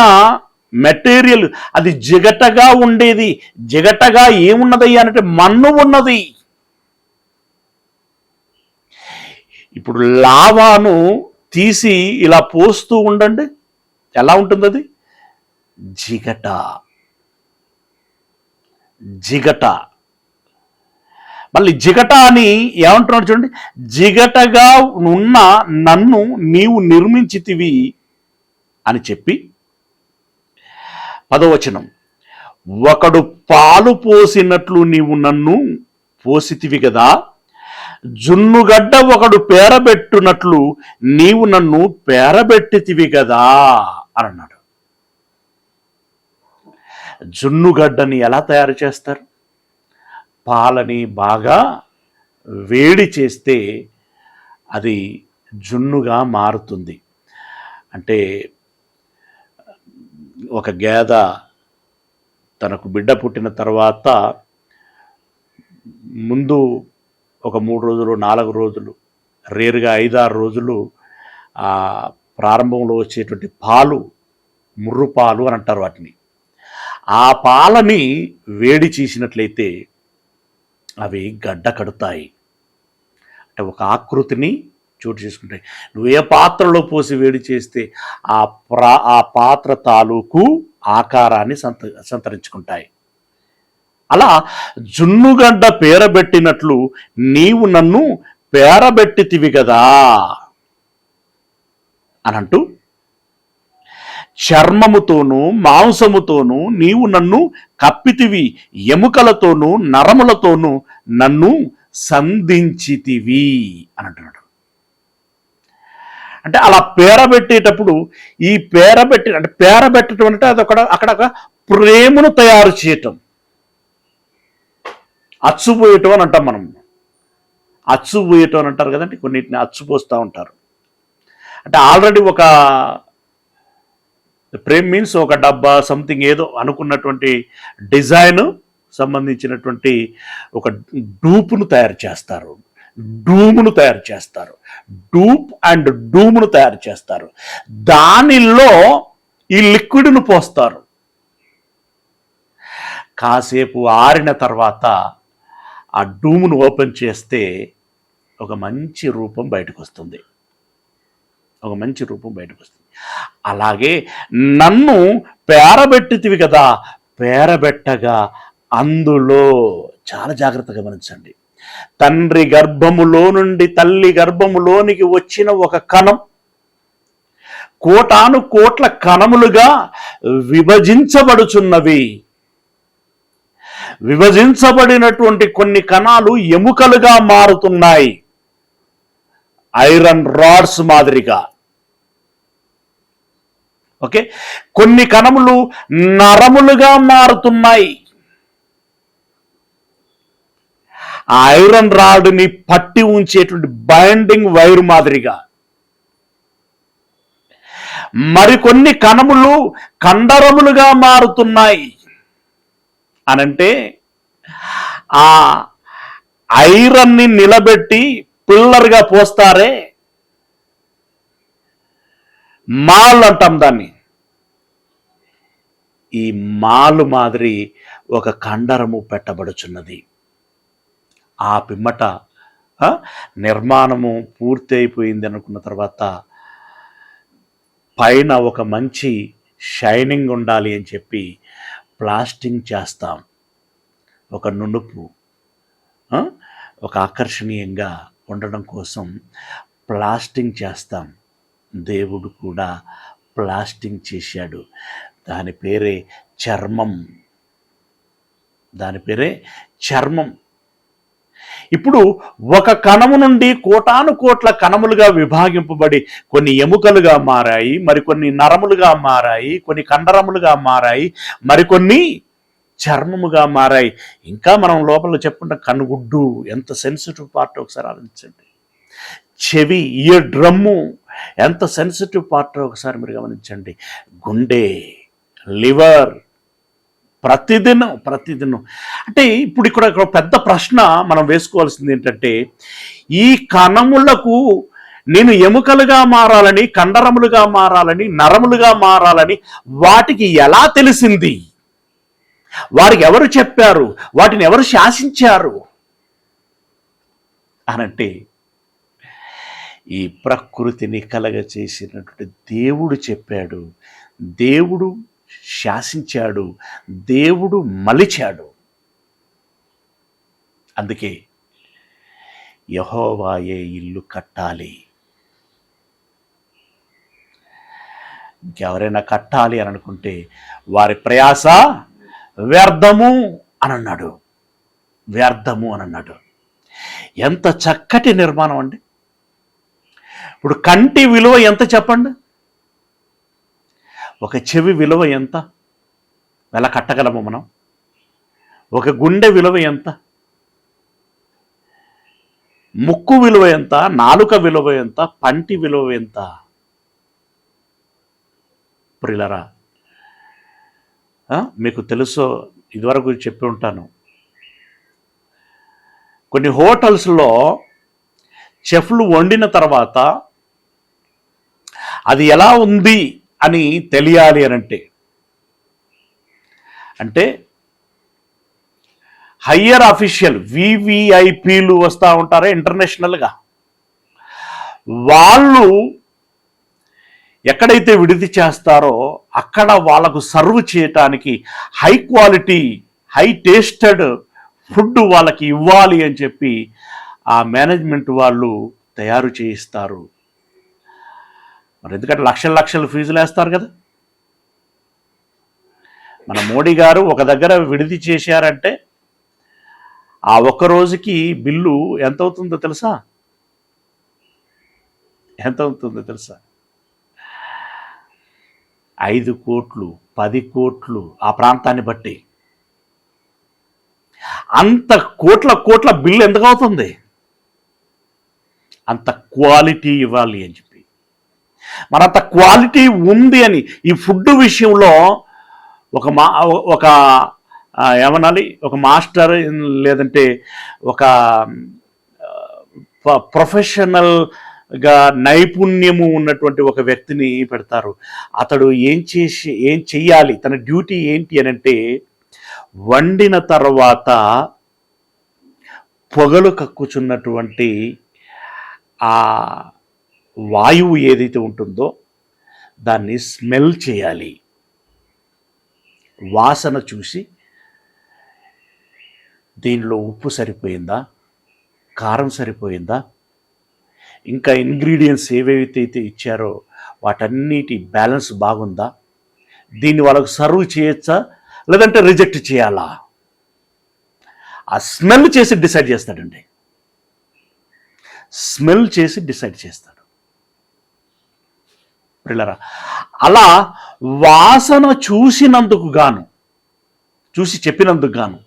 మెటీరియల్ అది జిగటగా ఉండేది. జిగటగా ఏమున్నదయ్యా అంటే మన్ను ఉన్నది. ఇప్పుడు లావాను తీసి ఇలా పోస్తూ ఉండండి, ఎలా ఉంటుంది అది? జిగట. మళ్ళీ జిగట అని ఏమంటున్నాడు చూడండి, జిగటగా ఉన్న నన్ను నీవు నిర్మించితివి అని చెప్పి 10వ వచనం, ఒకడు పాలు పోసినట్లు నీవు నన్ను పోసితివి కదా, జున్నుగడ్డ ఒకడు పేరబెట్టునట్లు నీవు నన్ను పేరబెట్టితివి కదా అని అన్నాడు. జున్నుగడ్డని ఎలా తయారు చేస్తారు? పాలని బాగా వేడి చేస్తే అది జున్నుగా మారుతుంది. అంటే ఒక గేద తనకు బిడ్డ పుట్టిన తర్వాత ముందు ఒక 3 రోజులు 4 రోజులు, రేరుగా 5-6 రోజులు ప్రారంభంలో వచ్చేటువంటి పాలు, ముర్రు పాలు అని అంటారు వాటిని. ఆ పాలని వేడి చేసినట్లయితే అవి గడ్డ కడుతాయి, అంటే ఒక ఆకృతిని చోటు చేసుకుంటాయి. నువ్వు ఏ పాత్రలో పోసి వేడి చేస్తే ఆ పాత్ర తాలూకు ఆకారాన్ని సంతరించుకుంటాయి. అలా జున్నుగడ్డ పేరబెట్టినట్లు నీవు నన్ను పేరబెట్టితివి కదా అనంటూ, చర్మముతోనూ మాంసముతోనూ నీవు నన్ను కప్పితివి, ఎముకలతోనూ నరములతోనూ నన్ను సంధించితివి అని అంటున్నాడు. అంటే అలా పేరబెట్టేటప్పుడు ఈ పేరబెట్టడం అంటే అది అక్కడ ప్రేమను తయారు చేయటం, అచ్చుపోయటం అని అంటాం మనం. అచ్చుపోయటం అని అంటారు కదండి, కొన్నిటిని అచ్చుపోస్తూ ఉంటారు. అంటే ఆల్రెడీ ఒక ఫ్రేమ్ మీన్స్ ఒక డబ్బా సంథింగ్ ఏదో అనుకున్నటువంటి డిజైన్ సంబంధించినటువంటి ఒక డూప్ను తయారు చేస్తారు, డూమును తయారు చేస్తారు, డూప్ అండ్ డూమును తయారు చేస్తారు. దానిలో ఈ లిక్విడ్ను పోస్తారు. కాసేపు ఆరిన తర్వాత ఆ డూమును ఓపెన్ చేస్తే ఒక మంచి రూపం బయటకు వస్తుంది. అలాగే నన్ను పేరబెట్టితివి కదా, పేరబెట్టగా అందులో చాలా జాగ్రత్తగా గమనించండి, తండ్రి గర్భములో నుండి తల్లి గర్భములోనికి వచ్చిన ఒక కణం కోటాను కోట్ల కణములుగా విభజించబడుచున్నవి. విభజించబడినటువంటి కొన్ని కణాలు ఎముకలుగా మారుతున్నాయి, ఐరన్ రాడ్స్ మాదిరిగా. ఓకే, కొన్ని కణములు నరములుగా మారుతున్నాయి. ఆ ఐరన్ రాడ్ని పట్టి ఉంచేటువంటి బైండింగ్ వైర్ మాదిరిగా. మరికొన్ని కణములు కండరములుగా మారుతున్నాయి అనంటే ఆ ఐరన్ని నిలబెట్టి పిల్లర్గా పోస్తారే, మాల్ అంటాం దాన్ని. ఈ మాలు మాదిరి ఒక కండరము పెట్టబడుచున్నది. ఆ పిమ్మట నిర్మాణము పూర్తి అయిపోయింది అనుకున్న తర్వాత పైన ఒక మంచి షైనింగ్ ఉండాలి అని చెప్పి ప్లాస్టింగ్ చేస్తాం. ఒక నునుపు, ఒక ఆకర్షణీయంగా ఉండడం కోసం ప్లాస్టింగ్ చేస్తాం. దేవుడు కూడా ప్లాస్టింగ్ చేశాడు. దాని పేరే చర్మం. దాని పేరే చర్మం. ఇప్పుడు ఒక కణము నుండి కోటాను కోట్ల కణములుగా విభాగింపబడి కొన్ని ఎముకలుగా మారాయి, మరికొన్ని నరములుగా మారాయి, కొన్ని కండరములుగా మారాయి, మరికొన్ని చర్మముగా మారాయి. ఇంకా మనం లోపల చెప్పుకుంటాం, కనుగుడ్డు ఎంత సెన్సిటివ్ పార్ట్ ఒకసారి ఆలోచించండి. చెవి, ఇయర్ డ్రమ్ము ఎంత సెన్సిటివ్ పార్ట్ ఒకసారి మీరు గమనించండి. గుండె, లివర్, ప్రతిదినం అంటే ఇప్పుడు ఇక్కడ పెద్ద ప్రశ్న మనం వేసుకోవాల్సింది ఏంటంటే, ఈ కణములకు నేను ఎముకలుగా మారాలని, కండరములుగా మారాలని, నరములుగా మారాలని వాటికి ఎలా తెలిసింది? వారికి ఎవరు చెప్పారు? వాటిని ఎవరు శాసించారు అనంటే, ఈ ప్రకృతిని కలగచేసినటువంటి దేవుడు చెప్పాడు, దేవుడు శాసించాడు, దేవుడు మలిచాడు. అందుకే యెహోవాయే ఇల్లు కట్టాలి. ఇంకెవరైనా కట్టాలి అని అనుకుంటే వారి ప్రయాస వ్యర్థము అని అన్నాడు. వ్యర్థము అని అన్నాడు. ఎంత చక్కటి నిర్మాణం అండి. ఇప్పుడు కంటి విలువ ఎంత చెప్పండి? ఒక చెవి విలువ ఎంత? ఎలా కట్టగలము మనం? ఒక గుండె విలువ ఎంత? ముక్కు విలువ ఎంత? నాలుక విలువ ఎంత? పంటి విలువ ఎంత? ప్రియులారా, మీకు తెలుసో, ఇదివరకు చెప్పి ఉంటాను, కొన్ని హోటల్స్లో చెఫ్లు వండిన తర్వాత అది ఎలా ఉంది అని తెలియాలి అంటే హయ్యర్ అఫీషియల్ వివిఐపీలు వస్తూ ఉంటారా ఇంటర్నేషనల్గా, వాళ్ళు ఎక్కడైతే విడిది చేస్తారో అక్కడ వాళ్ళకు సర్వ్ చేయటానికి high quality, high tasted food వాళ్ళకి ఇవ్వాలి అని చెప్పి ఆ మేనేజ్మెంట్ వాళ్ళు తయారు చేయిస్తారు. మరి ఎందుకంటే లక్షల ఫీజులు వేస్తారు కదా. మన మోడీ గారు ఒక దగ్గర విడిది చేశారంటే ఆ ఒక్క రోజుకి బిల్లు ఎంత అవుతుందో తెలుసా? ఎంత అవుతుందో తెలుసా? 5 కోట్లు, 10 కోట్లు, ఆ ప్రాంతాన్ని బట్టి అంత కోట్ల బిల్లు ఎందుకు అవుతుంది? అంత క్వాలిటీ ఇవ్వాలి అని చెప్పి. మరంత క్వాలిటీ ఉంది అని ఈ ఫుడ్ విషయంలో ఒక ఏమనాలి, ఒక మాస్టర్ లేదంటే ఒక ప్రొఫెషనల్గా నైపుణ్యము ఉన్నటువంటి ఒక వ్యక్తిని పెడతారు. అతడు ఏం చెయ్యాలి, తన డ్యూటీ ఏంటి అని అంటే, వండిన తర్వాత పొగలు కక్కుచున్నటువంటి ఆ వాయువు ఏదైతే ఉంటుందో దాన్ని స్మెల్ చేయాలి. వాసన చూసి దీనిలో ఉప్పు సరిపోయిందా, కారం సరిపోయిందా, ఇంకా ఇంగ్రీడియంట్స్ ఏవైతే ఇచ్చారో వాటన్నిటి బ్యాలెన్స్ బాగుందా, దీన్ని వాళ్ళకు సర్వ్ చేయొచ్చా లేదంటే రిజెక్ట్ చేయాలా, ఆ స్మెల్ చేసి డిసైడ్ చేస్తాడండి. స్మెల్ చేసి డిసైడ్ చేస్తాడు. పిల్లరా, అలా వాసన చూసినందుకు గాను, చూసి చెప్పినందుకు గాను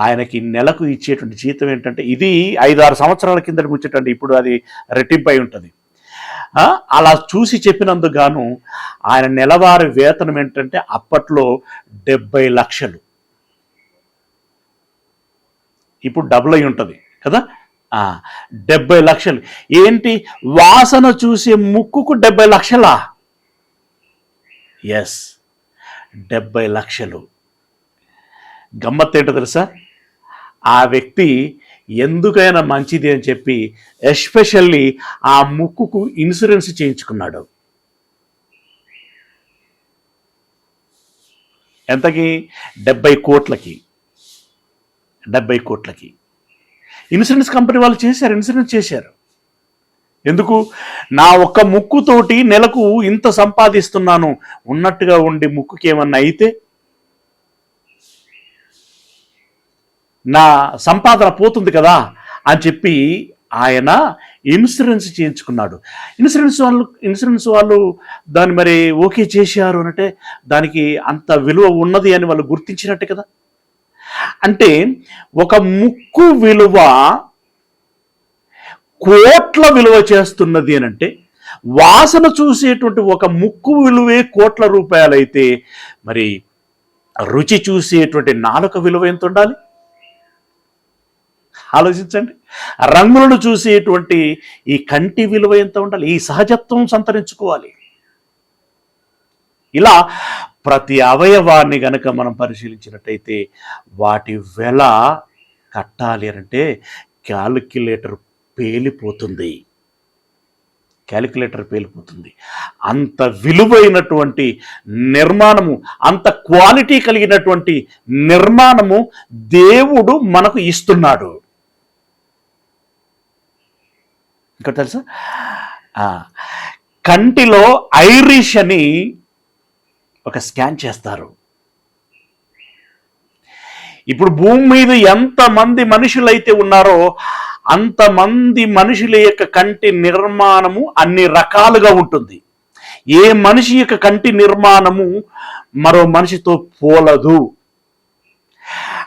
ఆయనకి నెలకు ఇచ్చేటువంటి జీతం ఏంటంటే, ఇది 5-6 సంవత్సరాల కింద ముచ్చటండి, ఇప్పుడు అది రెట్టింపై ఉంటుంది. అలా చూసి చెప్పినందుకు గాను ఆయన నెలవారీ వేతనం ఏంటంటే అప్పట్లో 70 లక్షలు. ఇప్పుడు డబుల్ అయి ఉంటుంది కదా. 70 లక్షలు ఏంటి, వాసన చూసే ముక్కుకు 70 లక్షలా? ఎస్, 70 లక్షలు. గమ్మత్తు ఏంటో తెలుసా, ఆ వ్యక్తి ఎందుకైనా మంచిది అని చెప్పి ఎస్పెషల్లీ ఆ ముక్కుకు ఇన్సూరెన్స్ చేయించుకున్నాడు. ఎంతకి? 70 కోట్లకి. 70 కోట్లకి ఇన్సూరెన్స్ కంపెనీ వాళ్ళు చేశారు, ఇన్సూరెన్స్ చేశారు. ఎందుకు? నా ఒక్క ముక్కుతోటి నెలకు ఇంత సంపాదిస్తున్నాను, ఉన్నట్టుగా ఉండి ముక్కుకి ఏమన్నా అయితే నా సంపాదన పోతుంది కదా అని చెప్పి ఆయన ఇన్సూరెన్స్ చేయించుకున్నాడు. ఇన్సూరెన్స్ వాళ్ళు దాన్ని మరి ఓకే చేశారు అంటే దానికి అంత విలువ ఉన్నది అని వాళ్ళు గుర్తించినట్టే కదా. అంటే ఒక ముక్కు విలువ కోట్ల విలువ చేస్తున్నది అని అంటే, వాసన చూసేటువంటి ఒక ముక్కు విలువే కోట్ల రూపాయలైతే మరి రుచి చూసేటువంటి నాలుక విలువ ఎంత ఉండాలి ఆలోచించండి. రంగులను చూసేటువంటి ఈ కంటి విలువ ఎంత ఉండాలి, ఈ సహజత్వం సంతరించుకోవాలి. ఇలా ప్రతి అవయవాన్ని గనక మనం పరిశీలించినట్టయితే వాటి వెల కట్టాలి అంటే క్యాలిక్యులేటర్ పేలిపోతుంది. అంత విలువైనటువంటి నిర్మాణము, అంత క్వాలిటీ కలిగినటువంటి నిర్మాణము దేవుడు మనకు ఇస్తున్నాడు. ఇంకా తెలుసా, కంటిలో ఐరిష్ అని ఒక స్కాన్ చేస్తారు. ఇప్పుడు భూమి మీద ఎంతమంది మనుషులైతే ఉన్నారో అంతమంది మనుషుల యొక్క కంటి నిర్మాణము అన్ని రకాలుగా ఉంటుంది. ఏ మనిషి యొక్క కంటి నిర్మాణము మరో మనిషితో పోలదు.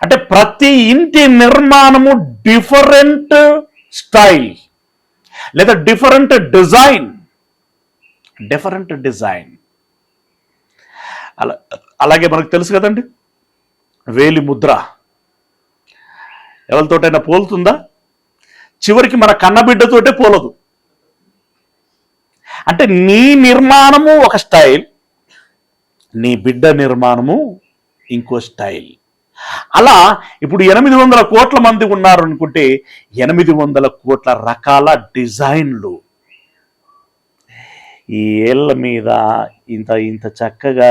అంటే ప్రతి ఇంటి నిర్మాణము డిఫరెంట్ స్టైల్ లేదా డిఫరెంట్ డిజైన్. అలాగే మనకు తెలుసు కదండి, వేలి ముద్ర ఎవరితోటైనా పోలుతుందా? చివరికి మన కన్నబిడ్డతోటే పోలదు. అంటే నీ నిర్మాణము ఒక స్టైల్, నీ బిడ్డ నిర్మాణము ఇంకో స్టైల్. అలా ఇప్పుడు 800 కోట్ల మంది ఉన్నారు అనుకుంటే 800 కోట్ల రకాల డిజైన్లు. ఈ ఏళ్ళ మీద ఇంత ఇంత చక్కగా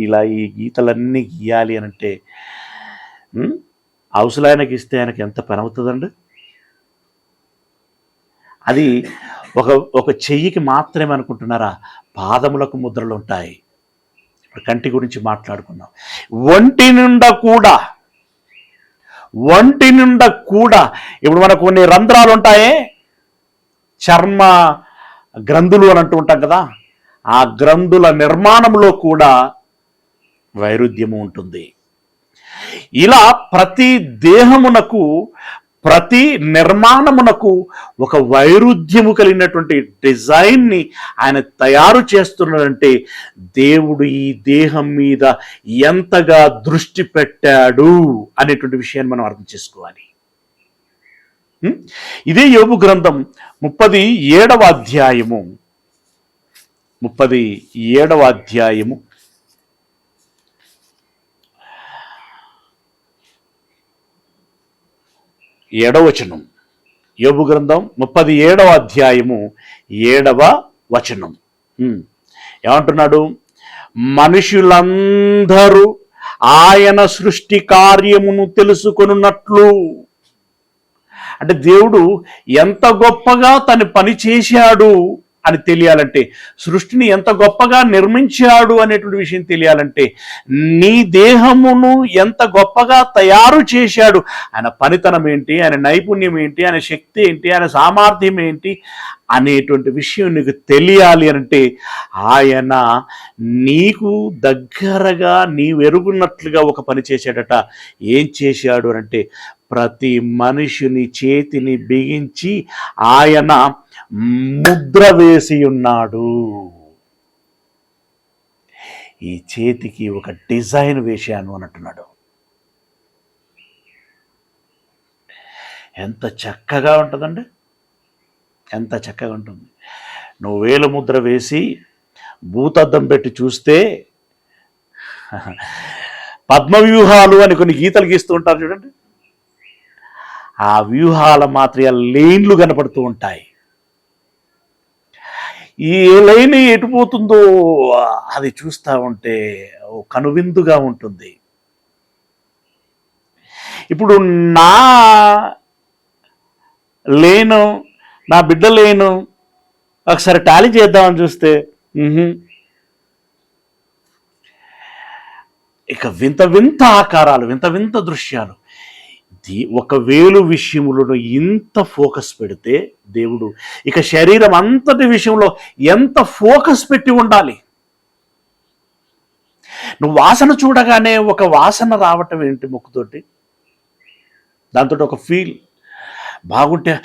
ఇలా ఈ గీతలన్నీ గీయాలి అని అంటే అవసరాయనకి ఇస్తే ఆయనకి ఎంత పని అవుతుందండి. అది ఒక చెయ్యికి మాత్రమే అనుకుంటున్నారా? పాదములకు ముద్రలు ఉంటాయి. ఇప్పుడు కంటి గురించి మాట్లాడుకున్నాం. ఒంటి నిండా కూడా ఇప్పుడు మనకు కొన్ని రంధ్రాలు ఉంటాయే, చర్మ గ్రంథులు అని అంటూ ఉంటాం కదా, ఆ గ్రంథుల నిర్మాణంలో కూడా వైరుధ్యము ఉంటుంది. ఇలా ప్రతి దేహమునకు, ప్రతి నిర్మాణమునకు ఒక వైరుధ్యము కలిగినటువంటి డిజైన్ని ఆయన తయారు చేస్తున్నాడంటే దేవుడు ఈ దేహం మీద ఎంతగా దృష్టి పెట్టాడు అనేటువంటి విషయాన్ని మనం అర్థం చేసుకోవాలి. ఇదే యోబు గ్రంథం 37వ అధ్యాయము 7వ వచనం. యోబు గ్రంథం 37వ అధ్యాయము 7వ వచనం ఏమంటున్నాడు? మనుషులందరూ ఆయన సృష్టి కార్యమును తెలుసుకొనున్నట్లు. అంటే దేవుడు ఎంత గొప్పగా తన పని చేశాడు అని తెలియాలంటే, సృష్టిని ఎంత గొప్పగా నిర్మించాడు అనేటువంటి విషయం తెలియాలంటే, నీ దేహమును ఎంత గొప్పగా తయారు చేశాడు, ఆయన పనితనం ఏంటి, ఆయన నైపుణ్యం ఏంటి, ఆయన శక్తి ఏంటి, ఆయన సామర్థ్యం ఏంటి అనేటువంటి విషయం నీకు తెలియాలి అంటే, ఆయన నీకు దగ్గరగా నీవెరుగున్నట్లుగా ఒక పని చేశాడట. ఏం చేశాడు అంటే, ప్రతి మనిషిని చేతిని బిగించి ఆయన ముద్ర వేసి ఉన్నాడు. ఈ చేతికి ఒక డిజైన్ వేశాను అన్నట్టున్నాడు. ఎంత చక్కగా ఉంటుందండి, ఎంత చక్కగా ఉంటుంది. నువ్వు వేలు ముద్ర వేసి భూతద్దం పెట్టి చూస్తే పద్మవ్యూహాలు అని కొన్ని గీతలు గీస్తూ ఉంటారు చూడండి, ఆ వ్యూహాల మాత్రం లైన్లు కనపడుతూ ఉంటాయి. ఈ లైన్ ఎటు పోతుందో అది చూస్తూ ఉంటే కనువిందుగా ఉంటుంది. ఇప్పుడు నా లేను, నా బిడ్డ లేను ఒకసారి టాలీ చేద్దామని చూస్తే ఇక వింత వింత ఆకారాలు, వింత వింత దృశ్యాలు. ఒక వేలు విషయంలో ఇంత ఫోకస్ పెడితే దేవుడు ఇక శరీరం అంతటి విషయంలో ఎంత ఫోకస్ పెట్టి ఉండాలి. నువ్వు వాసన చూడగానే ఒక వాసన రావటం ఏంటి ముక్కుతోటి, దాంతో ఒక ఫీల్ బాగుంటే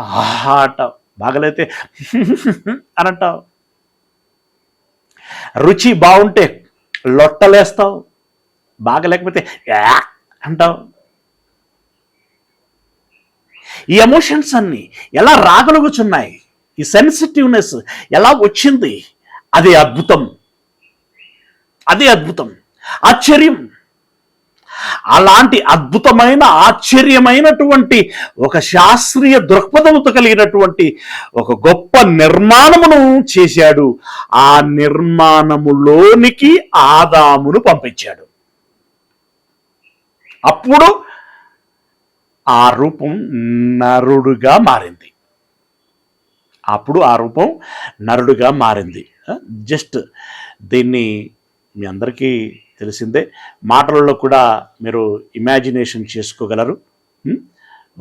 ఆహా అంటావు, బాగలేతే అని అంటావు. రుచి బాగుంటే లొట్టలేస్తావు, బాగలేకపోతే అంటావు. ఈ ఎమోషన్స్ అన్నీ ఎలా రాగలుగుచున్నాయి, ఈ సెన్సిటివ్నెస్ ఎలా వచ్చింది, అదే అద్భుతం, అదే అద్భుతం, ఆశ్చర్యం. అలాంటి అద్భుతమైన ఆశ్చర్యమైనటువంటి ఒక శాస్త్రీయ దృక్పథముతో కలిగినటువంటి ఒక గొప్ప నిర్మాణమును చేశాడు. ఆ నిర్మాణములోనికి ఆదామును పంపించాడు. అప్పుడు ఆ రూపం నరుడుగా మారింది. అప్పుడు ఆ రూపం నరుడుగా మారింది. జస్ట్ దీన్ని మీ అందరికీ తెలిసిందే, మాటలలో కూడా మీరు ఇమాజినేషన్ చేసుకోగలరు.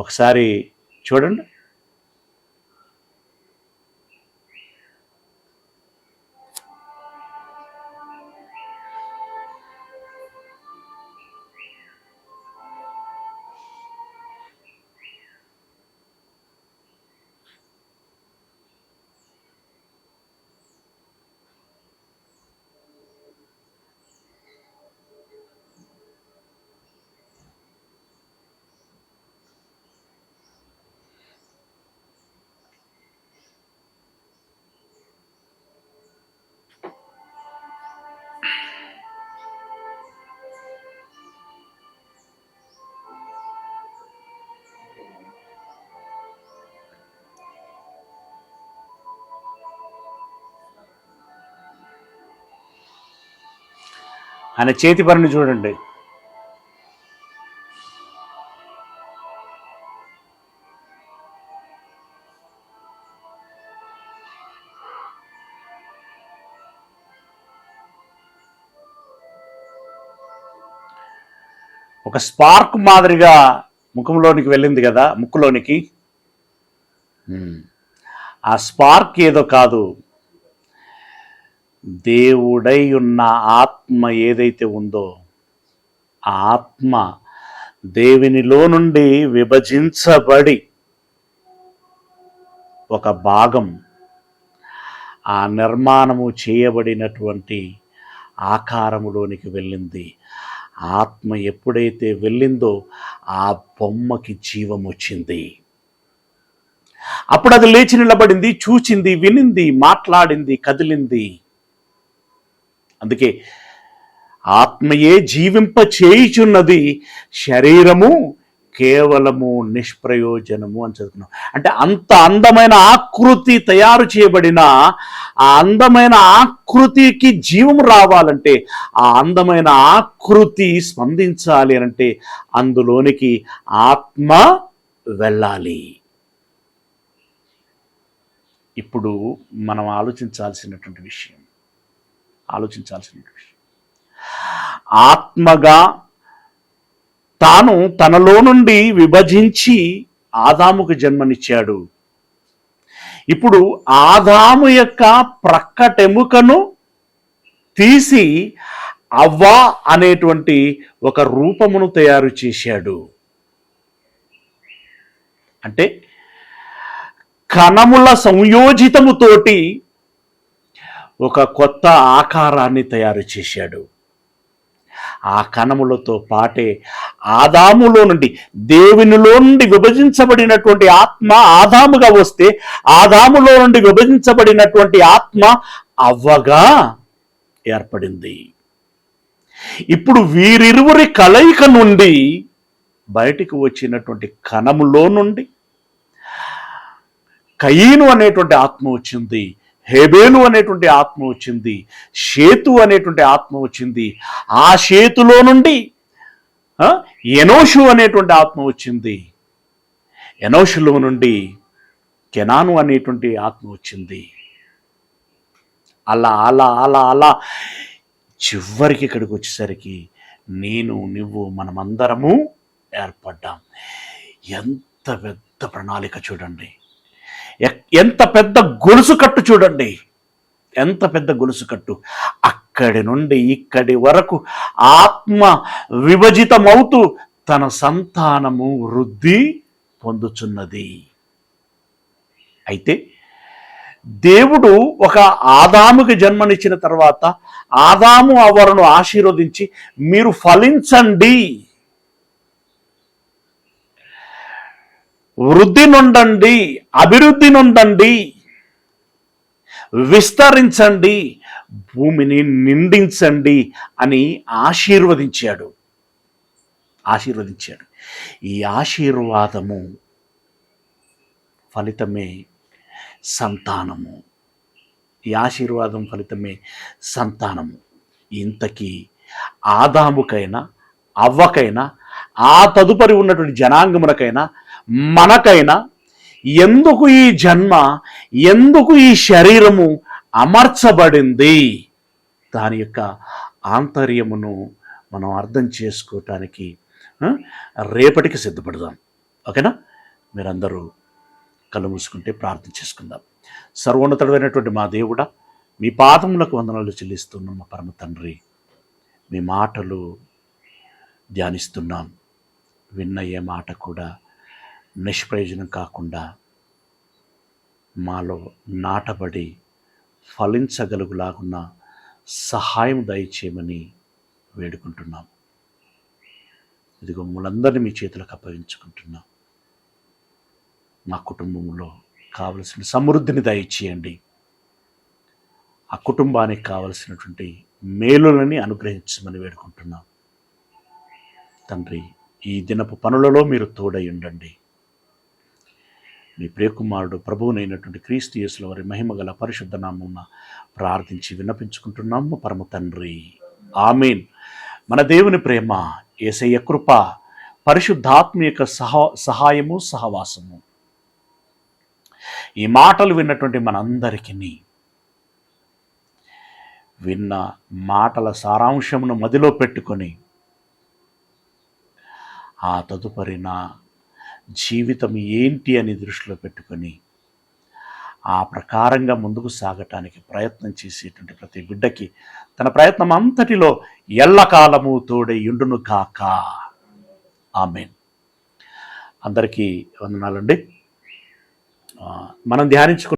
ఒకసారి చూడండి. ఆయన చేతి పనిని చూడండి. ఒక స్పార్క్ మాదిరిగా ముఖంలోనికి వెళ్ళింది కదా, ముక్కులోనికి. ఆ స్పార్క్ ఏదో కాదు, దేవుడై ఉన్న ఆత్మ ఏదైతే ఉందో ఆ ఆత్మ దేవునిలో నుండి విభజించబడి ఒక భాగం ఆ నిర్మాణము చేయబడినటువంటి ఆకారములోనికి వెళ్ళింది. ఆత్మ ఎప్పుడైతే వెళ్ళిందో ఆ బొమ్మకి జీవం వచ్చింది. అప్పుడు అది లేచి నిలబడింది, చూచింది, వినింది, మాట్లాడింది, కదిలింది. అందుకే ఆత్మయే జీవింప చేయుచున్నది, శరీరము కేవలము నిష్ప్రయోజనము అని చదువుకున్నాం. అంటే అంత అందమైన ఆకృతి తయారు చేయబడిన ఆ అందమైన ఆకృతికి జీవం రావాలంటే, ఆ అందమైన ఆకృతి స్పందించాలి అంటే అందులోనికి ఆత్మ వెళ్ళాలి. ఇప్పుడు మనం ఆలోచించాల్సినటువంటి విషయం ఆత్మగా తాను తనలో నుండి విభజించి ఆదాముకు జన్మనిచ్చాడు. ఇప్పుడు ఆదాము యొక్క ప్రక్కటెముకను తీసి అవ్వ అనేటువంటి ఒక రూపమును తయారు చేశాడు. అంటే కణముల సంయోజితముతోటి ఒక కొత్త ఆకారాన్ని తయారు చేశాడు. ఆ కణములతో పాటే ఆదాములో నుండి, దేవునిలో నుండి విభజించబడినటువంటి ఆత్మ ఆదాముగా వస్తే, ఆదాములో నుండి విభజించబడినటువంటి ఆత్మ అవ్వగా ఏర్పడింది. ఇప్పుడు వీరిరువురి కలయిక నుండి బయటికి వచ్చినటువంటి కణములో నుండి కయీను అనేటువంటి ఆత్మ వచ్చింది, హేబేలు అనేటువంటి ఆత్మ వచ్చింది, షేతు అనేటువంటి ఆత్మ వచ్చింది. ఆ షేతులో నుండి ఎనోషు అనేటువంటి ఆత్మ వచ్చింది. ఎనోషులో నుండి కెనాను అనేటువంటి ఆత్మ వచ్చింది. అలా అలా అలా అలా చివరికి ఇక్కడికి వచ్చేసరికి నేను, నువ్వు, మనమందరము ఏర్పడ్డాం. ఎంత పెద్ద ప్రణాళిక చూడండి, ఎంత పెద్ద గొలుసు కట్టు చూడండి, ఎంత పెద్ద గొలుసు కట్టు. అక్కడి నుండి ఇక్కడి వరకు ఆత్మ విభజితమవుతూ తన సంతానము వృద్ధి పొందుచున్నది. అయితే దేవుడు ఒక ఆదాముకి జన్మనిచ్చిన తర్వాత ఆదాము అవ్వలను ఆశీర్వదించి, మీరు ఫలించండి, వృద్ధి నొందండి, అభివృద్ధి నొందండి, విస్తరించండి, భూమిని నిండించండి అని ఆశీర్వదించాడు. ఈ ఆశీర్వాదము ఫలితమే సంతానము. ఈ ఆశీర్వాదం ఫలితమే సంతానము. ఇంతకీ ఆదాముకైనా అవ్వకైనా ఆ తదుపరి ఉన్నటువంటి జనాంగమునకైనా మనకైనా ఎందుకు ఈ జన్మ, ఎందుకు ఈ శరీరము అమర్చబడింది, దాని యొక్క ఆంతర్యమును మనం అర్థం చేసుకోవటానికి రేపటికి సిద్ధపడదాం. ఓకేనా? మీరందరూ కళ్ళు మూసుకుంటే ప్రార్థన చేసుకుందాం. సర్వోన్నతుడైనటువంటి మా దేవుడా, మీ పాదములకు వందనాలు చెల్లిస్తున్నాం. మా పరమ తండ్రి, మీ మాటలు ధ్యానిస్తున్నాం. విన్న ఏ మాట కూడా నిష్ప్రయోజనం కాకుండా మాలో నాటబడి ఫలించగలుగులాగున్న సహాయం దయచేయమని వేడుకుంటున్నాం. ఇదిగో మమ్మల్ందరినీ మీ చేతులకు అప్పగించుకుంటున్నాం. మా కుటుంబంలో కావలసిన సమృద్ధిని దయచేయండి. ఆ కుటుంబానికి కావలసినటువంటి మేలులని అనుగ్రహించమని వేడుకుంటున్నాం. తండ్రి, ఈ దినపు పనులలో మీరు తోడై ఉండండి. మీ ప్రియకుమారుడు ప్రభువునైనటువంటి క్రీస్తు యేసుల వారి మహిమగల పరిశుద్ధ నామమున ప్రార్థించి విన్నపించుకుంటున్నాము పరమ తండ్రి. ఆమేన్. మన దేవుని ప్రేమ, యేసయ్య కృప, పరిశుద్ధాత్మ యొక్క సహాయము, సహవాసము ఈ మాటలు విన్నటువంటి మనందరికీ, విన్న మాటల సారాంశమును మదిలో పెట్టుకొని ఆ తదుపరి నా జీవితం ఏంటి అని దృష్టిలో పెట్టుకొని ఆ ప్రకారంగా ముందుకు సాగటానికి ప్రయత్నం చేసేటువంటి ప్రతి బిడ్డకి తన ప్రయత్నం అంతటిలో ఎల్లకాలము తోడై యుండును కాక. ఆమేన్. అందరికీ వందనాలండి. మనం ధ్యానించుకున్న